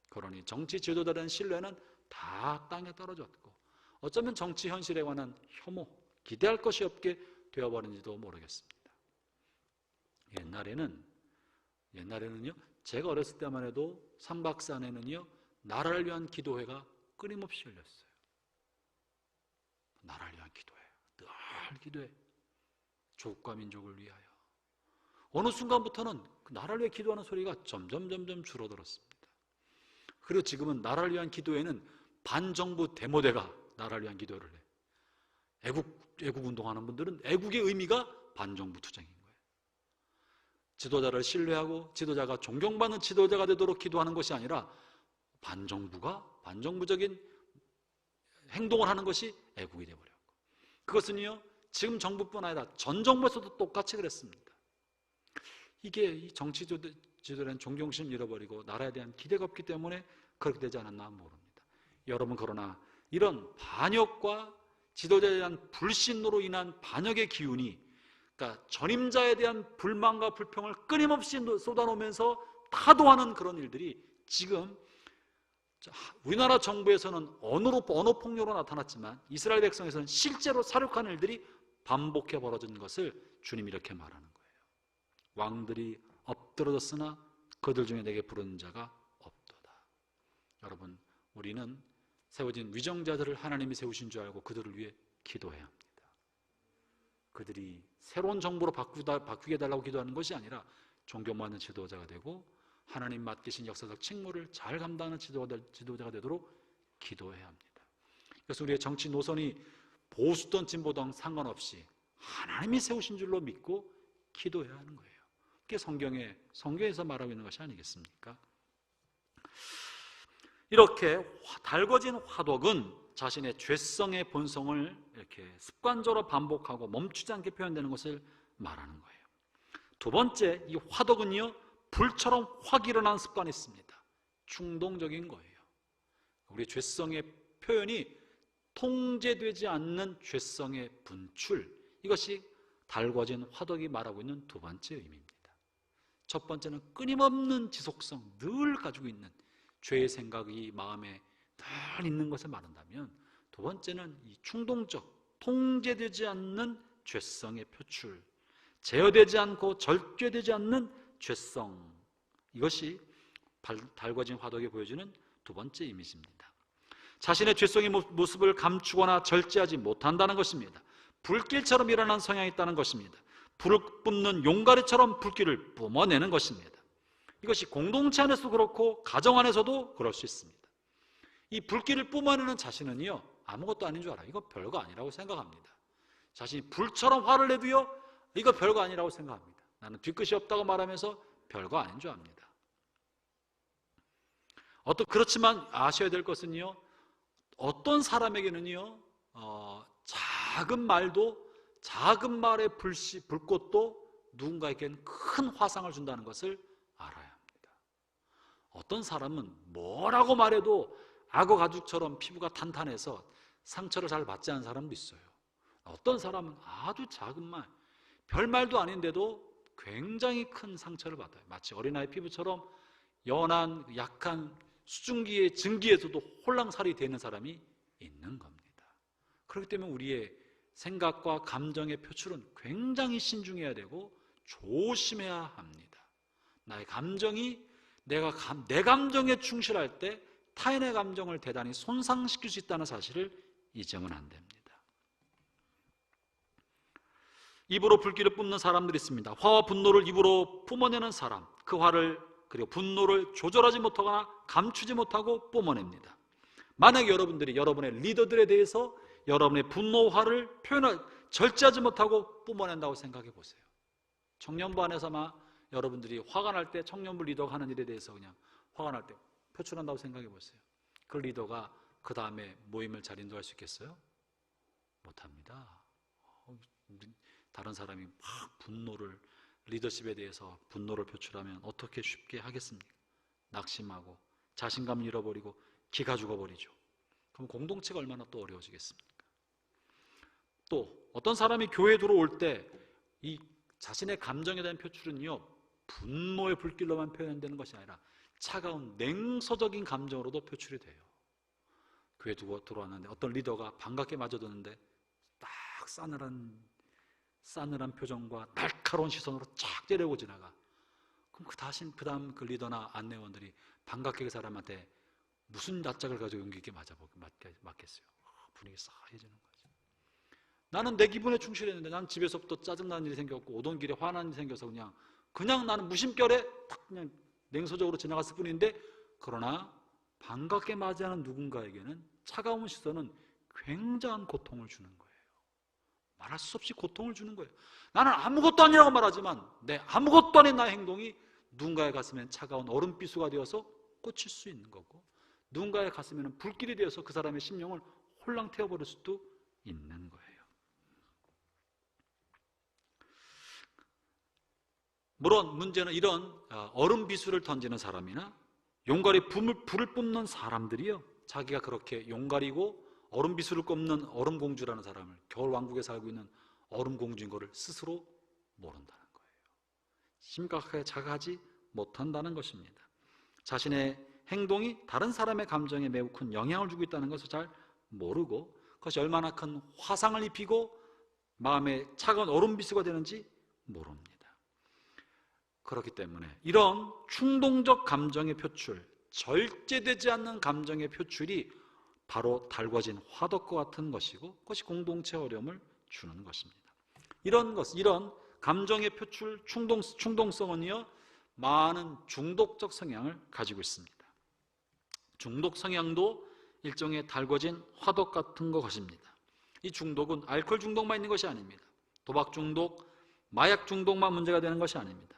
그러니 정치 지도자에 대한 신뢰는 다 땅에 떨어졌고 어쩌면 정치 현실에 관한 혐오, 기대할 것이 없게 되어버린지도 모르겠습니다. 옛날에는요, 제가 어렸을 때만 해도 삼각산에는요, 나라를 위한 기도회가 끊임없이 열렸어요. 나라를 위한 기도회, 늘 기도회, 조국과 민족을 위하여. 어느 순간부터는 그 나라를 위해 기도하는 소리가 점점 줄어들었습니다. 그리고 지금은 나라를 위한 기도회는 반정부 데모대가 나라를 위한 기도를 해. 애국 운동하는 분들은 애국의 의미가 반정부 투쟁인 거예요. 지도자를 신뢰하고 지도자가 존경받는 지도자가 되도록 기도하는 것이 아니라 반정부적인 행동을 하는 것이 애국이 되어버렸고, 그것은요 지금 정부뿐 아니라 전 정부에서도 똑같이 그랬습니다. 이게 이 정치 지도자는 존경심 잃어버리고 나라에 대한 기대가 없기 때문에 그렇게 되지 않았나 모릅니다. 여러분, 그러나 이런 반역과 지도자에 대한 불신으로 인한 반역의 기운이, 그러니까 전임자에 대한 불만과 불평을 끊임없이 쏟아놓으면서 타도하는 그런 일들이 지금 우리나라 정부에서는 언어 폭력으로 나타났지만 이스라엘 백성에서는 실제로 사륙하는 일들이 반복해 벌어진 것을 주님이 이렇게 말하는 거예요. 왕들이 엎드러졌으나 그들 중에 내게 부르는 자가 없도다. 여러분, 우리는 세워진 위정자들을 하나님이 세우신 줄 알고 그들을 위해 기도해야 합니다. 그들이 새로운 정부로 바꾸게 해달라고 기도하는 것이 아니라 존경받는 지도자가 되고 하나님 맡기신 역사적 책무를 잘 감당하는 지도자가 되도록 기도해야 합니다. 그래서 우리의 정치 노선이 보수든 진보든 상관없이 하나님이 세우신 줄로 믿고 기도해야 하는 거예요. 그게 성경에서 말하고 있는 것이 아니겠습니까? 이렇게 달궈진 화덕은 자신의 죄성의 본성을 이렇게 습관적으로 반복하고 멈추지 않게 표현되는 것을 말하는 거예요. 두 번째, 이 화덕은요, 불처럼 확 일어나는 습관이 있습니다. 충동적인 거예요. 우리 죄성의 표현이 통제되지 않는 죄성의 분출, 이것이 달궈진 화덕이 말하고 있는 두 번째 의미입니다. 첫 번째는 끊임없는 지속성, 늘 가지고 있는 죄의 생각이 마음에 늘 있는 것을 말한다면, 두 번째는 이 충동적, 통제되지 않는 죄성의 표출, 제어되지 않고 절제되지 않는 죄성, 이것이 달궈진 화덕이 보여주는 두 번째 이미지입니다. 자신의 죄성의 모습을 감추거나 절제하지 못한다는 것입니다. 불길처럼 일어난 성향이 있다는 것입니다. 불을 뿜는 용가리처럼 불길을 뿜어내는 것입니다. 이것이 공동체 안에서도 그렇고 가정 안에서도 그럴 수 있습니다. 이 불길을 뿜어내는 자신은요, 아무것도 아닌 줄 알아요. 이거 별거 아니라고 생각합니다. 자신이 불처럼 화를 내도요, 이거 별거 아니라고 생각합니다. 나는 뒤끝이 없다고 말하면서 별거 아닌 줄 압니다. 그렇지만 아셔야 될 것은요, 어떤 사람에게는요, 작은 말의 불꽃도 누군가에게는 큰 화상을 준다는 것을 알아야 합니다. 어떤 사람은 뭐라고 말해도 악어 가죽처럼 피부가 탄탄해서 상처를 잘 받지 않는 사람도 있어요. 어떤 사람은 아주 작은 말, 별말도 아닌데도 굉장히 큰 상처를 받아요. 마치 어린아이 피부처럼 연한 약한 수증기의 증기에서도 홀랑살이 되는 사람이 있는 겁니다. 그렇기 때문에 우리의 생각과 감정의 표출은 굉장히 신중해야 되고 조심해야 합니다. 나의 감정이 내 감정에 충실할 때 타인의 감정을 대단히 손상시킬 수 있다는 사실을 잊으면 안 됩니다. 입으로 불길을 뿜는 사람들이 있습니다. 화와 분노를 입으로 뿜어내는 사람, 그 화를 그리고 분노를 조절하지 못하거나 감추지 못하고 뿜어냅니다. 만약에 여러분들이 여러분의 리더들에 대해서 여러분의 분노화를 절제하지 못하고 뿜어낸다고 생각해 보세요. 청년부 안에서 여러분들이 화가 날 때 청년부 리더가 하는 일에 대해서 그냥 화가 날 때 표출한다고 생각해 보세요. 그 리더가 그 다음에 모임을 잘 인도할 수 있겠어요? 못합니다. 다른 사람이 막 리더십에 대해서 분노를 표출하면 어떻게 쉽게 하겠습니까? 낙심하고 자신감을 잃어버리고 기가 죽어버리죠. 그럼 공동체가 얼마나 또 어려워지겠습니까? 또 어떤 사람이 교회에 들어올 때 이 자신의 감정에 대한 표출은요, 분노의 불길로만 표현되는 것이 아니라 차가운 냉소적인 감정으로도 표출이 돼요. 교회에 들어왔는데 어떤 리더가 반갑게 맞아드는데 딱 싸늘한 표정과 날카로운 시선으로 쫙 째려보고 지나가. 그럼 그 다음 그 리더나 안내원들이 반갑게 그 사람한테 무슨 낯짝을 가지고 용기 있게 맞겠어요? 분위기 싸해지는 거죠. 나는 내 기분에 충실했는데 난 집에서부터 짜증나는 일이 생겼고 오던 길에 화나는 일이 생겨서 그냥 나는 무심결에 딱 그냥 냉소적으로 지나갔을 뿐인데, 그러나 반갑게 맞이하는 누군가에게는 차가운 시선은 굉장한 고통을 주는 거예요. 말할 수 없이 고통을 주는 거예요. 나는 아무것도 아니라고 말하지만 내 아무것도 아닌 나의 행동이 누군가의 가슴엔 차가운 얼음비수가 되어서 꽂힐 수 있는 거고, 누군가의 가슴에는 불길이 되어서 그 사람의 심령을 홀랑 태워버릴 수도 있는 거예요. 물론 문제는 이런 얼음비수를 던지는 사람이나 용가리 불을 뿜는 사람들이요, 자기가 그렇게 용가리고 얼음비수를 꼽는 얼음공주라는 사람을, 겨울왕국에 살고 있는 얼음공주인 것을 스스로 모른다는 거예요. 심각하게 자각하지 못한다는 것입니다. 자신의 행동이 다른 사람의 감정에 매우 큰 영향을 주고 있다는 것을 잘 모르고 그것이 얼마나 큰 화상을 입히고 마음에 차가운 얼음비수가 되는지 모릅니다. 그렇기 때문에 이런 충동적 감정의 표출, 절제되지 않는 감정의 표출이 바로 달궈진 화덕과 같은 것이고, 그것이 공동체 어려움을 주는 것입니다. 이런 감정의 표출, 충동성은요, 많은 중독적 성향을 가지고 있습니다. 중독 성향도 일종의 달궈진 화덕 같은 것입니다. 이 중독은 알코올 중독만 있는 것이 아닙니다. 도박 중독, 마약 중독만 문제가 되는 것이 아닙니다.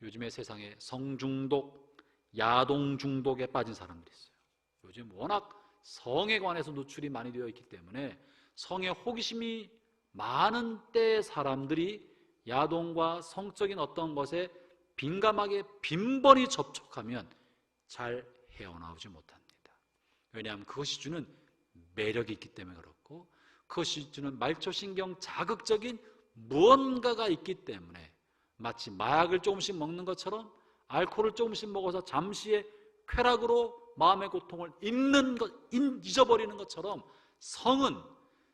요즘의 세상에 성중독, 야동 중독에 빠진 사람들이 있어요. 요즘 워낙 성에 관해서 노출이 많이 되어 있기 때문에 성에 호기심이 많은 때의 사람들이 야동과 성적인 어떤 것에 빈감하게 빈번히 접촉하면 잘 헤어나오지 못합니다. 왜냐하면 그것이 주는 매력이 있기 때문에 그렇고, 그것이 주는 말초신경 자극적인 무언가가 있기 때문에, 마치 마약을 조금씩 먹는 것처럼 알코올을 조금씩 먹어서 잠시의 쾌락으로 마음의 고통을 잊어버리는 것처럼 성은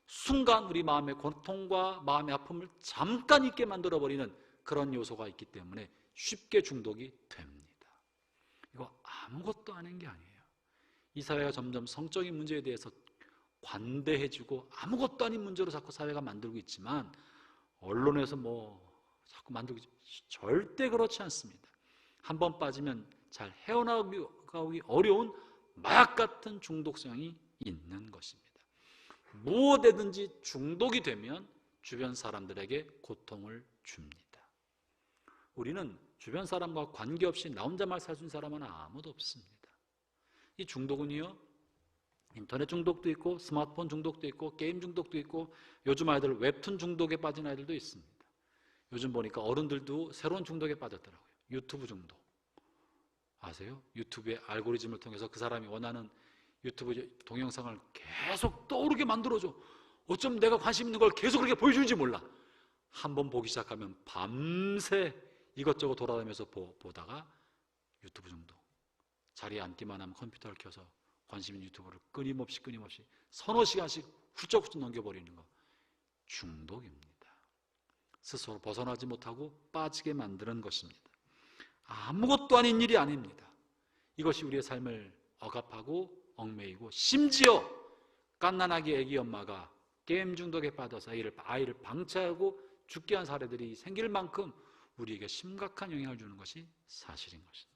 순간 우리 마음의 고통과 마음의 아픔을 잠깐 잊게 만들어버리는 그런 요소가 있기 때문에 쉽게 중독이 됩니다. 이거 아무것도 아닌 게 아니에요. 이 사회가 점점 성적인 문제에 대해서 관대해지고 아무것도 아닌 문제로 자꾸 사회가 만들고 있지만, 언론에서 자꾸 만들고 있지만 절대 그렇지 않습니다. 한번 빠지면 잘 헤어나오기 어려운 마약 같은 중독성이 있는 것입니다. 무엇에든지 중독이 되면 주변 사람들에게 고통을 줍니다. 우리는 주변 사람과 관계없이 나 혼자만 살 수 있는 사람은 아무도 없습니다. 이 중독은요, 인터넷 중독도 있고 스마트폰 중독도 있고 게임 중독도 있고, 요즘 아이들 웹툰 중독에 빠진 아이들도 있습니다. 요즘 보니까 어른들도 새로운 중독에 빠졌더라고요. 유튜브 중독. 아세요? 유튜브의 알고리즘을 통해서 그 사람이 원하는 유튜브 동영상을 계속 떠오르게 만들어줘. 어쩜 내가 관심 있는 걸 계속 그렇게 보여주는지 몰라. 한번 보기 시작하면 밤새 이것저것 돌아다니면서 보다가 유튜브 중독. 자리에 앉기만 하면 컴퓨터를 켜서 관심 있는 유튜브를 끊임없이 서너 시간씩 훌쩍훌쩍 넘겨버리는 거, 중독입니다. 스스로 벗어나지 못하고 빠지게 만드는 것입니다. 아무것도 아닌 일이 아닙니다. 이것이 우리의 삶을 억압하고 얽매이고, 심지어 갓난아기 애기 엄마가 게임 중독에 빠져서 아이를 방치하고 죽게 한 사례들이 생길 만큼 우리에게 심각한 영향을 주는 것이 사실인 것입니다.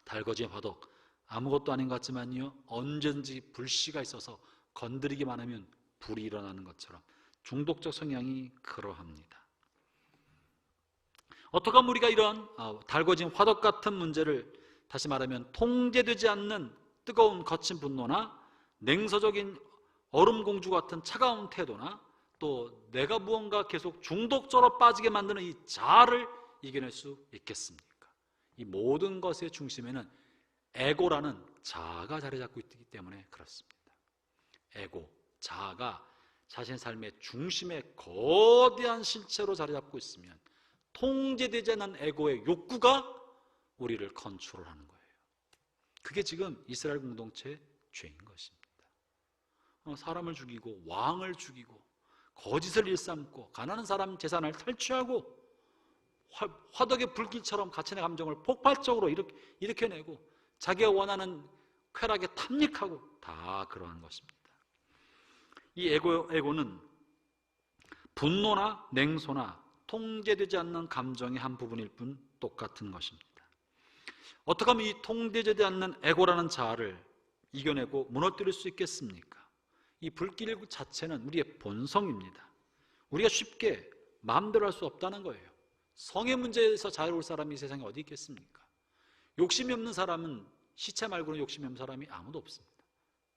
달궈진 화덕, 아무것도 아닌 것 같지만요, 언제든지 불씨가 있어서 건드리기만 하면 불이 일어나는 것처럼 중독적 성향이 그러합니다. 어떻게 하면 우리가 이런 달궈진 화덕 같은 문제를, 다시 말하면 통제되지 않는 뜨거운 거친 분노나 냉소적인 얼음공주 같은 차가운 태도나 또 내가 무언가 계속 중독적으로 빠지게 만드는 이 자아를 이겨낼 수 있겠습니까? 이 모든 것의 중심에는 에고라는 자아가 자리 잡고 있기 때문에 그렇습니다. 에고, 자아가 자신의 삶의 중심에 거대한 실체로 자리 잡고 있으면 통제되지 않는 에고의 욕구가 우리를 컨트롤하는 거예요. 그게 지금 이스라엘 공동체의 죄인 것입니다. 사람을 죽이고 왕을 죽이고 거짓을 일삼고 가난한 사람 재산을 탈취하고 화덕의 불길처럼 가치의 감정을 폭발적으로 일으켜내고 자기가 원하는 쾌락에 탐닉하고 다 그러한 것입니다. 이 에고는 분노나 냉소나 통제되지 않는 감정의 한 부분일 뿐 똑같은 것입니다. 어떻게 하면 이 통제되지 않는 에고라는 자아를 이겨내고 무너뜨릴 수 있겠습니까? 이 불길 자체는 우리의 본성입니다. 우리가 쉽게 마음대로 할 수 없다는 거예요. 성의 문제에서 자유로울 사람이 세상에 어디 있겠습니까? 욕심이 없는 사람은, 시체 말고는 욕심이 없는 사람이 아무도 없습니다.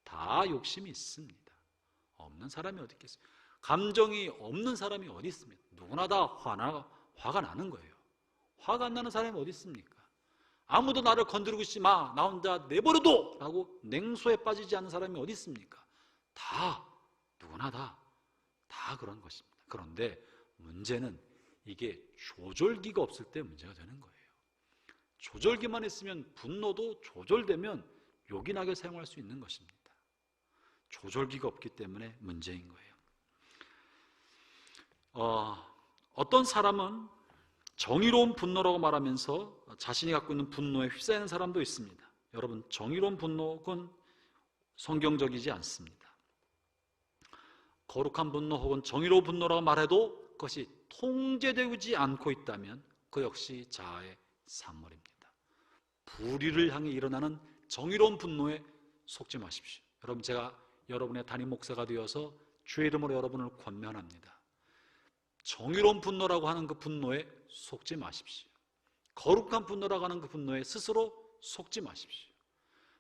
다 욕심이 있습니다. 없는 사람이 어디 있겠습니까? 감정이 없는 사람이 어디 있습니까? 누구나 다 화가 나는 거예요. 화가 안 나는 사람이 어디 있습니까? 아무도 나를 건드리고 있지 마, 나 혼자 내버려둬 라고 냉소에 빠지지 않는 사람이 어디 있습니까? 누구나 다 그런 것입니다. 그런데 문제는 이게 조절기가 없을 때 문제가 되는 거예요. 조절기만 있으면 분노도 조절되면 요긴하게 사용할 수 있는 것입니다. 조절기가 없기 때문에 문제인 거예요. 어떤 사람은 정의로운 분노라고 말하면서 자신이 갖고 있는 분노에 휩싸이는 사람도 있습니다. 여러분, 정의로운 분노는 성경적이지 않습니다. 거룩한 분노 혹은 정의로운 분노라고 말해도 그것이 통제되지 않고 있다면 그 역시 자아의 산물입니다. 불의를 향해 일어나는 정의로운 분노에 속지 마십시오. 여러분, 제가 여러분의 담임 목사가 되어서 주의 이름으로 여러분을 권면합니다. 정의로운 분노라고 하는 그 분노에 속지 마십시오. 거룩한 분노라고 하는 그 분노에 스스로 속지 마십시오.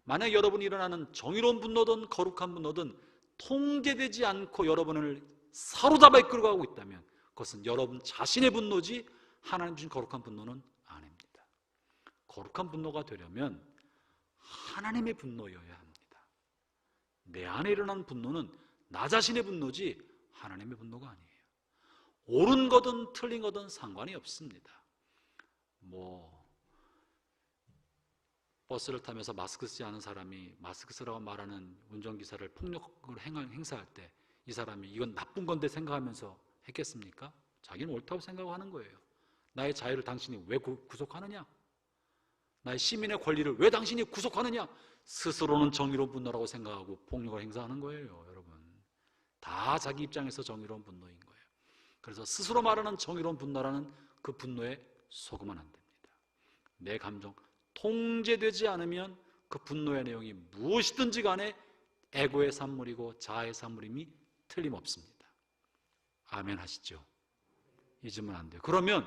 만약 여러분이 일어나는 정의로운 분노든 거룩한 분노든 통제되지 않고 여러분을 사로잡아 이끌어가고 있다면 그것은 여러분 자신의 분노지 하나님 주신 거룩한 분노는 아닙니다. 거룩한 분노가 되려면 하나님의 분노여야 합니다. 내 안에 일어나는 분노는 나 자신의 분노지 하나님의 분노가 아니에요. 옳은 거든 틀린 거든 상관이 없습니다. 버스를 타면서 마스크 쓰지 않은 사람이 마스크 쓰라고 말하는 운전기사를 폭력을 행사할 때 이 사람이 이건 나쁜 건데 생각하면서 했겠습니까? 자기는 옳다고 생각하는 거예요. 나의 자유를 당신이 왜 구속하느냐? 나의 시민의 권리를 왜 당신이 구속하느냐? 스스로는 정의로운 분노라고 생각하고 폭력을 행사하는 거예요. 여러분, 다 자기 입장에서 정의로운 분노인 거예요. 그래서 스스로 말하는 정의로운 분노라는 그 분노에 속으면 안 됩니다. 내 감정 통제되지 않으면 그 분노의 내용이 무엇이든지 간에 에고의 산물이고 자아의 산물임이 틀림없습니다. 아멘 하시죠? 잊으면 안 돼요. 그러면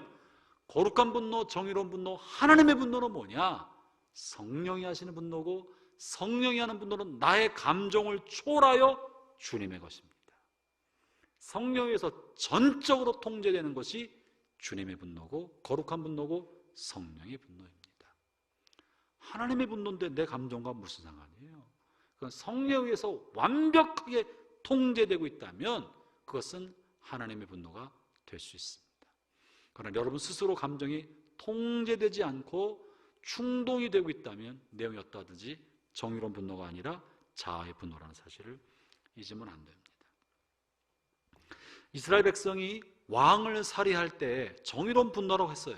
거룩한 분노, 정의로운 분노, 하나님의 분노는 뭐냐? 성령이 하시는 분노고, 성령이 하는 분노는 나의 감정을 초월하여 주님의 것입니다. 성령에서 전적으로 통제되는 것이 주님의 분노고 거룩한 분노고 성령의 분노입니다. 하나님의 분노인데 내 감정과 무슨 상관이에요? 그건 성령에 의해서 완벽하게 통제되고 있다면 그것은 하나님의 분노가 될 수 있습니다. 그러나 여러분 스스로 감정이 통제되지 않고 충동이 되고 있다면 내용이 어떠하든지 정의로운 분노가 아니라 자아의 분노라는 사실을 잊으면 안 됩니다. 이스라엘 백성이 왕을 살해할 때 정의로운 분노라고 했어요.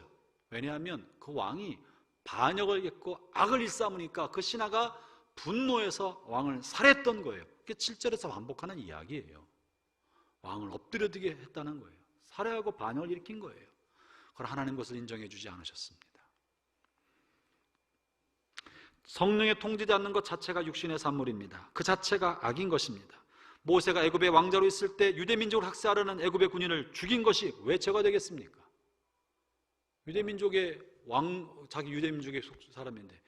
왜냐하면 그 왕이 반역을 했고 악을 일삼으니까 그 신하가 분노해서 왕을 살해했던 거예요. 그게 7절에서 반복하는 이야기예요. 왕을 엎드려지게 했다는 거예요. 살해하고 반역을 일으킨 거예요. 그러나 하나님 그것을 인정해 주지 않으셨습니다. 성령의 통제되지 않는 것 자체가 육신의 산물입니다. 그 자체가 악인 것입니다. 모세가 애굽의 왕자로 있을 때 유대민족을 학살하는 애굽의 군인을 죽인 것이 왜 죄가 되겠습니까? 유대민족의 자기 유대민족의 사람인데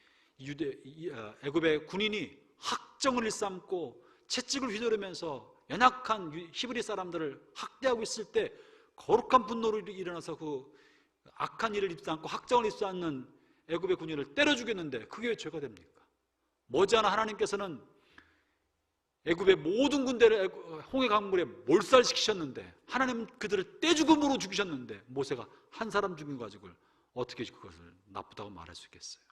애굽의 군인이 학정을 일삼고 채찍을 휘두르면서 연약한 히브리 사람들을 학대하고 있을 때 거룩한 분노로 일어나서 그 악한 일을 입지 않고 학정을 입지 않는 애굽의 군인을 때려 죽였는데 그게 왜 죄가 됩니까? 머지않아 하나님께서는 애굽의 모든 군대를 홍해 강물에 몰살시키셨는데 하나님 그들을 떼죽음으로 죽이셨는데 모세가 한 사람 죽인 거 가지고 어떻게 그것을 나쁘다고 말할 수 있겠어요?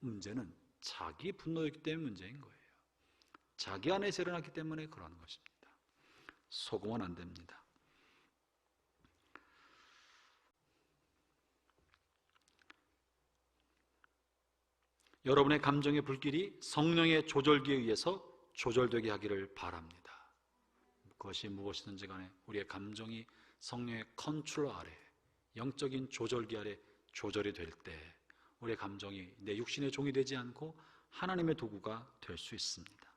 문제는 자기 분노였기 때문에 문제인 거예요. 자기 안에서 일어났기 때문에 그러는 것입니다. 속으면 안 됩니다. 여러분의 감정의 불길이 성령의 조절기에 의해서 조절되게 하기를 바랍니다. 그것이 무엇이든지 간에 우리의 감정이 성령의 컨트롤 아래, 영적인 조절기 아래 조절이 될 때 우리의 감정이 내 육신의 종이 되지 않고 하나님의 도구가 될 수 있습니다.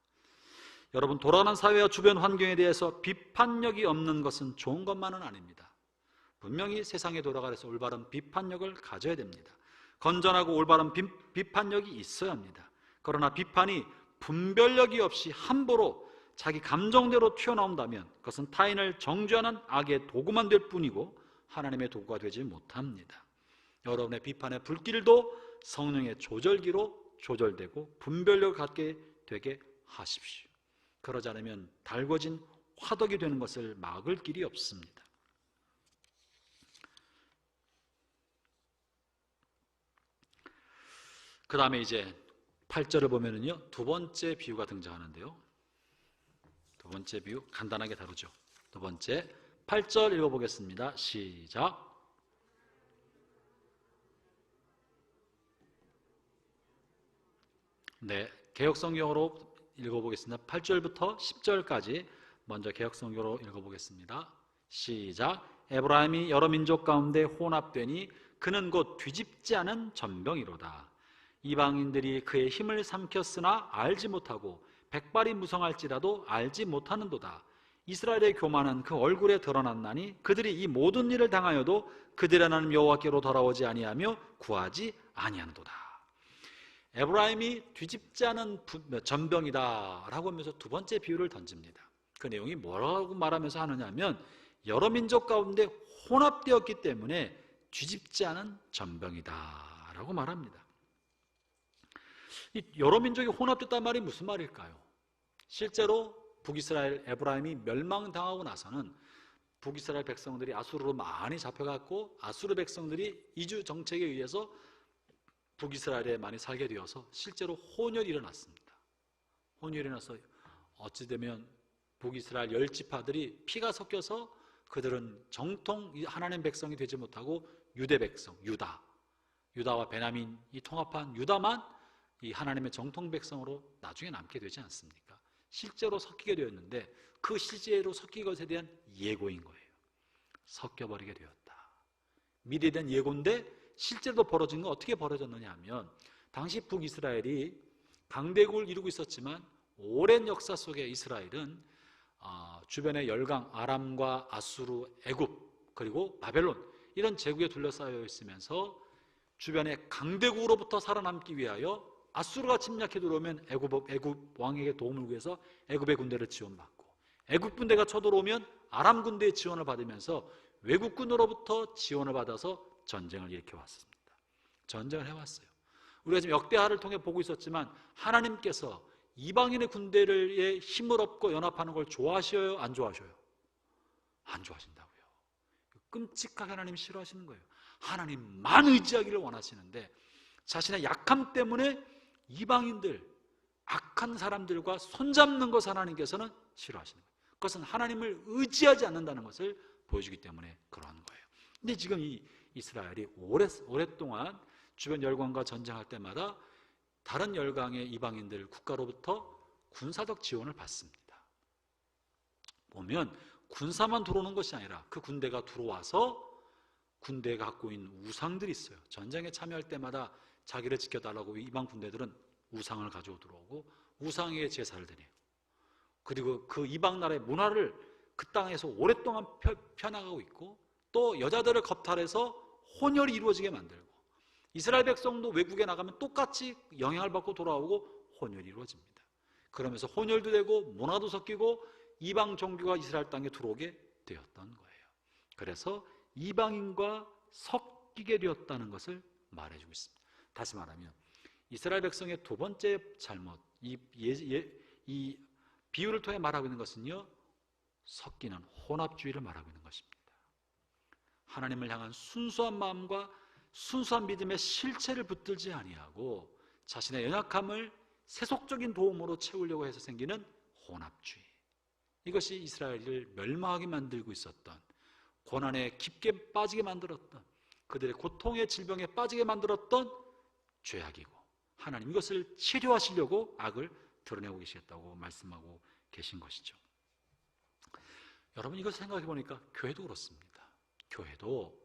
여러분, 돌아가는 사회와 주변 환경에 대해서 비판력이 없는 것은 좋은 것만은 아닙니다. 분명히 세상에 돌아가서 올바른 비판력을 가져야 됩니다. 건전하고 올바른 비판력이 있어야 합니다. 그러나 비판이 분별력이 없이 함부로 자기 감정대로 튀어나온다면 그것은 타인을 정죄하는 악의 도구만 될 뿐이고 하나님의 도구가 되지 못합니다. 여러분의 비판의 불길도 성령의 조절기로 조절되고 분별력을 갖게 되게 하십시오. 그러지 않으면 달궈진 화덕이 되는 것을 막을 길이 없습니다. 그 다음에 이제 8절을 보면은요, 두 번째 비유가 등장하는데요. 두 번째 비유 간단하게 다루죠. 두 번째 8절 읽어보겠습니다. 시작. 네, 개역성경으로 읽어보겠습니다. 8절부터 10절까지 먼저 개역성경으로 읽어보겠습니다. 시작. 에브라임이 여러 민족 가운데 혼합되니 그는 곧 뒤집지 않은 전병이로다. 이방인들이 그의 힘을 삼켰으나 알지 못하고 백발이 무성할지라도 알지 못하는도다. 이스라엘의 교만은 그 얼굴에 드러났나니 그들이 이 모든 일을 당하여도 그들의 하나님 여호와께로 돌아오지 아니하며 구하지 아니하는도다. 에브라임이 뒤집지 않은 전병이다 라고 하면서 두 번째 비유를 던집니다. 그 내용이 뭐라고 말하면서 하느냐 하면 여러 민족 가운데 혼합되었기 때문에 뒤집지 않은 전병이다 라고 말합니다. 이 여러 민족이 혼합됐단 말이 무슨 말일까요? 실제로 북이스라엘 에브라임이 멸망당하고 나서는 북이스라엘 백성들이 아수르로 많이 잡혀갔고 아수르 백성들이 이주 정책에 의해서 북이스라엘에 많이 살게 되어서 실제로 혼혈이 일어났습니다. 혼혈이 일어나서 어찌되면 북이스라엘 10지파들이 피가 섞여서 그들은 정통 하나님 백성이 되지 못하고 유대 백성, 유다와 베냐민이 통합한 유다만 이 하나님의 정통 백성으로 나중에 남게 되지 않습니까? 실제로 섞이게 되었는데 그 실제로 섞인 것에 대한 예고인 거예요. 섞여버리게 되었다. 미래에 대한 예고인데 실제로 벌어진 건 어떻게 벌어졌느냐 하면 당시 북이스라엘이 강대국을 이루고 있었지만 오랜 역사 속에 이스라엘은 주변의 열강 아람과 아수르, 애굽 그리고 바벨론 이런 제국에 둘러싸여 있으면서 주변의 강대국으로부터 살아남기 위하여 아수르가 침략해 들어오면 애굽 왕에게 도움을 구해서 애굽의 군대를 지원받고 애굽 군대가 쳐들어오면 아람 군대의 지원을 받으면서 외국군으로부터 지원을 받아서 전쟁을 일으켜왔습니다. 전쟁을 해왔어요. 우리가 지금 역대하를 통해 보고 있었지만 하나님께서 이방인의 군대의 힘을 얻고 연합하는 걸 좋아하셔요? 안 좋아하셔요? 안 좋아하신다고요. 끔찍하게 하나님 싫어하시는 거예요. 하나님만 의지하기를 원하시는데 자신의 약함 때문에 이방인들, 악한 사람들과 손잡는 것을 하나님께서는 싫어하시는 거예요. 그것은 하나님을 의지하지 않는다는 것을 보여주기 때문에 그러한 거예요. 근데 지금 이 이스라엘이 오랫동안 주변 열강과 전쟁할 때마다 다른 열강의 이방인들 국가로부터 군사적 지원을 받습니다. 보면 군사만 들어오는 것이 아니라 그 군대가 들어와서 군대가 갖고 있는 우상들이 있어요. 전쟁에 참여할 때마다 자기를 지켜달라고 이방 군대들은 우상을 가지고 들어오고 우상에게 제사를 드려요. 그리고 그 이방 나라의 문화를 그 땅에서 오랫동안 펴나가고 있고, 또 여자들을 겁탈해서 혼혈이 이루어지게 만들고, 이스라엘 백성도 외국에 나가면 똑같이 영향을 받고 돌아오고 혼혈이 이루어집니다. 그러면서 혼혈도 되고 문화도 섞이고 이방 종교가 이스라엘 땅에 들어오게 되었던 거예요. 그래서 이방인과 섞이게 되었다는 것을 말해주고 있습니다. 다시 말하면 이스라엘 백성의 두 번째 잘못, 이 비유를 통해 말하고 있는 것은요, 섞이는 혼합주의를 말하고 있는 것입니다. 하나님을 향한 순수한 마음과 순수한 믿음의 실체를 붙들지 아니하고 자신의 연약함을 세속적인 도움으로 채우려고 해서 생기는 혼합주의, 이것이 이스라엘을 멸망하게 만들고 있었던, 고난에 깊게 빠지게 만들었던, 그들의 고통의 질병에 빠지게 만들었던 죄악이고, 하나님 이것을 치료하시려고 악을 드러내고 계시겠다고 말씀하고 계신 것이죠. 여러분, 이것을 생각해 보니까 교회도 그렇습니다. 교회도,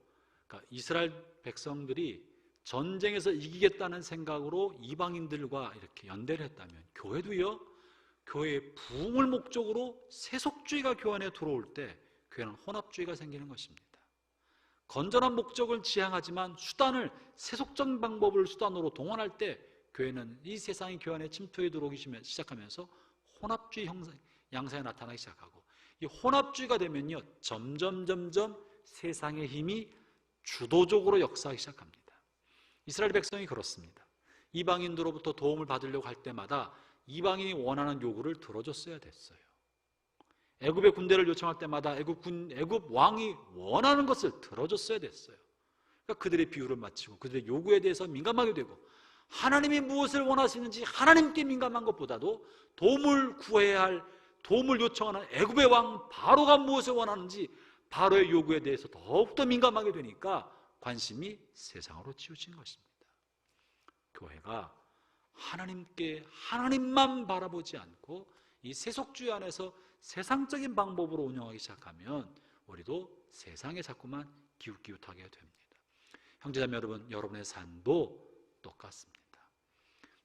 그러니까 이스라엘 백성들이 전쟁에서 이기겠다는 생각으로 이방인들과 이렇게 연대를 했다면, 교회도요, 교회의 부흥을 목적으로 세속주의가 교회 안에 들어올 때 교회는 혼합주의가 생기는 것입니다. 건전한 목적을 지향하지만 수단을, 세속적인 방법을 수단으로 동원할 때 교회는 이 세상이 교회 안에 침투해 들어오기 시작하면서 혼합주의 양상이 나타나기 시작하고, 이 혼합주의가 되면요, 점점 세상의 힘이 주도적으로 역사하기 시작합니다. 이스라엘 백성이 그렇습니다. 이방인들로부터 도움을 받으려고 할 때마다 이방인이 원하는 요구를 들어줬어야 됐어요. 애굽의 군대를 요청할 때마다 애굽 왕이 원하는 것을 들어줬어야 됐어요. 그러니까 그들의 비유를 마치고 그들의 요구에 대해서 민감하게 되고, 하나님이 무엇을 원하시는지 하나님께 민감한 것보다도 도움을 구해야 할, 도움을 요청하는 애굽의 왕 바로가 무엇을 원하는지 바로의 요구에 대해서 더욱더 민감하게 되니까 관심이 세상으로 치우친 것입니다. 교회가 하나님께, 하나님만 바라보지 않고 이 세속주의 안에서 세상적인 방법으로 운영하기 시작하면 우리도 세상에 자꾸만 기웃기웃하게 됩니다. 형제자매 여러분, 여러분의 삶도 똑같습니다.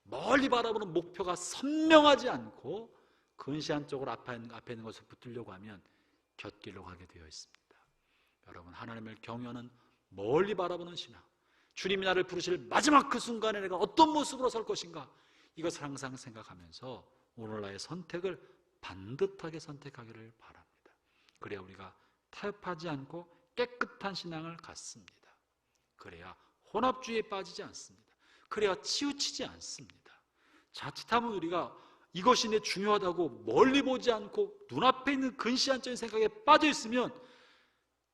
멀리 바라보는 목표가 선명하지 않고 근시안적으로 앞에 있는 것을 붙들려고 하면 곁길로 가게 되어 있습니다. 여러분, 하나님을 경외하는 멀리 바라보는 신앙, 주님이 나를 부르실 마지막 그 순간에 내가 어떤 모습으로 살 것인가, 이것을 항상 생각하면서 오늘 나의 선택을 반듯하게 선택하기를 바랍니다. 그래야 우리가 타협하지 않고 깨끗한 신앙을 갖습니다. 그래야 혼합주의에 빠지지 않습니다. 그래야 치우치지 않습니다. 자칫하면 우리가 이것이 내 중요하다고 멀리 보지 않고 눈앞에 있는 근시안적인 생각에 빠져 있으면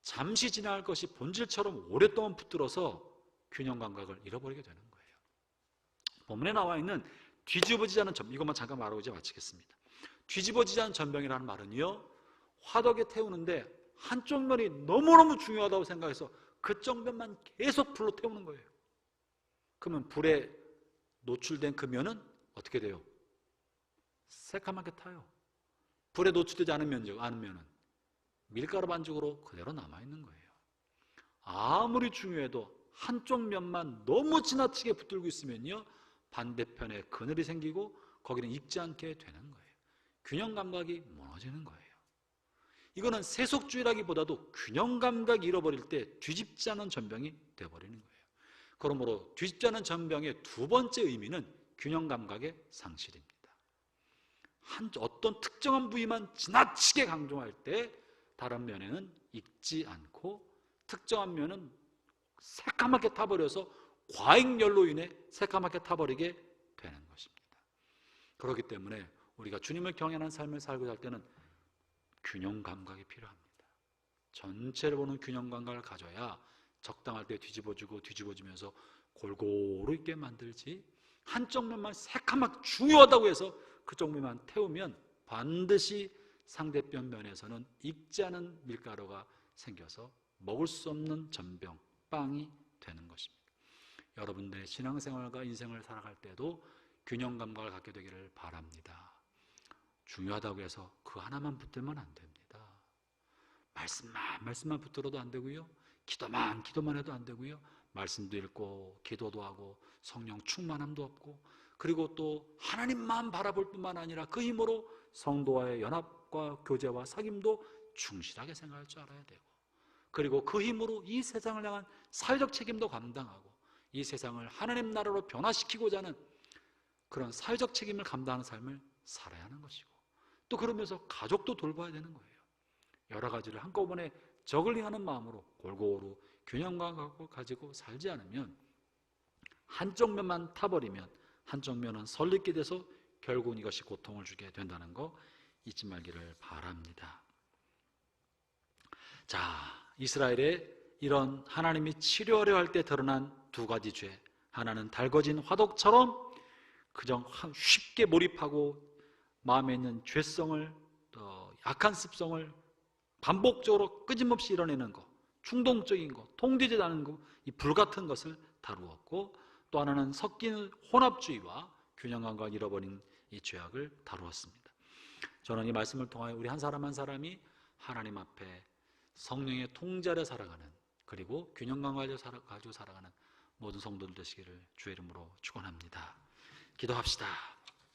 잠시 지나갈 것이 본질처럼 오랫동안 붙들어서 균형 감각을 잃어버리게 되는 거예요. 본문에 나와 있는 뒤집어지지 않은 전병, 이것만 잠깐 말하고 이제 마치겠습니다. 뒤집어지지 않은 전병이라는 말은요, 화덕에 태우는데 한쪽 면이 너무너무 중요하다고 생각해서 그쪽 면만 계속 불로 태우는 거예요. 그러면 불에 노출된 그 면은 어떻게 돼요? 새까맣게 타요. 불에 노출되지 않은 면은 밀가루 반죽으로 그대로 남아있는 거예요. 아무리 중요해도 한쪽 면만 너무 지나치게 붙들고 있으면요, 반대편에 그늘이 생기고 거기는 익지 않게 되는 거예요. 균형 감각이 무너지는 거예요. 이거는 세속주의라기보다도 균형 감각이 잃어버릴 때 뒤집지 않은 전병이 되어버리는 거예요. 그러므로 뒤집지 않은 전병의 두 번째 의미는 균형 감각의 상실입니다. 어떤 특정한 부위만 지나치게 강조할 때 다른 면에는 익지 않고, 특정한 면은 새까맣게 타버려서 과잉열로 인해 새까맣게 타버리게 되는 것입니다. 그렇기 때문에 우리가 주님을 경외하는 삶을 살고자 할 때는 균형 감각이 필요합니다. 전체를 보는 균형 감각을 가져야 적당할 때 뒤집어주고 뒤집어주면서 골고루 있게 만들지, 한쪽 면만 새카맣게 중요하다고 해서 그쪽 면만 태우면 반드시 상대편 면에서는 익지 않은 밀가루가 생겨서 먹을 수 없는 전병, 빵이 되는 것입니다. 여러분들의 신앙생활과 인생을 살아갈 때도 균형 감각을 갖게 되기를 바랍니다. 중요하다고 해서 그 하나만 붙들면 안 됩니다. 말씀만 붙들어도 안 되고요, 기도만 해도 안 되고요, 말씀도 읽고 기도도 하고 성령 충만함도 없고, 그리고 또 하나님만 바라볼 뿐만 아니라 그 힘으로 성도와의 연합과 교제와 사귐도 충실하게 생각할 줄 알아야 되고, 그리고 그 힘으로 이 세상을 향한 사회적 책임도 감당하고 이 세상을 하나님 나라로 변화시키고자 하는 그런 사회적 책임을 감당하는 삶을 살아야 하는 것이고, 또 그러면서 가족도 돌봐야 되는 거예요. 여러 가지를 한꺼번에 저글링하는 마음으로 골고루 균형감을 가지고 살지 않으면, 한쪽 면만 타버리면 한쪽 면은 설립게 돼서 결국은 이것이 고통을 주게 된다는 거 잊지 말기를 바랍니다. 자, 이스라엘의 이런 하나님이 치료하려 할 때 드러난 두 가지 죄, 하나는 달궈진 화덕처럼 그저 쉽게 몰입하고 마음에 있는 죄성을, 약한 습성을 반복적으로 끊임없이 이뤄내는 것, 충동적인 것, 통제되지 않은 것, 이 불같은 것을 다루었고, 또 하나는 섞인 혼합주의와 균형감을 잃어버린 이 죄악을 다루었습니다. 저는 이 말씀을 통하여 우리 한 사람 한 사람이 하나님 앞에 성령의 통제 아래 살아가는, 그리고 균형감을 가지고 살아가는 모든 성도들 되시기를 주의 이름으로 축원합니다. 기도합시다.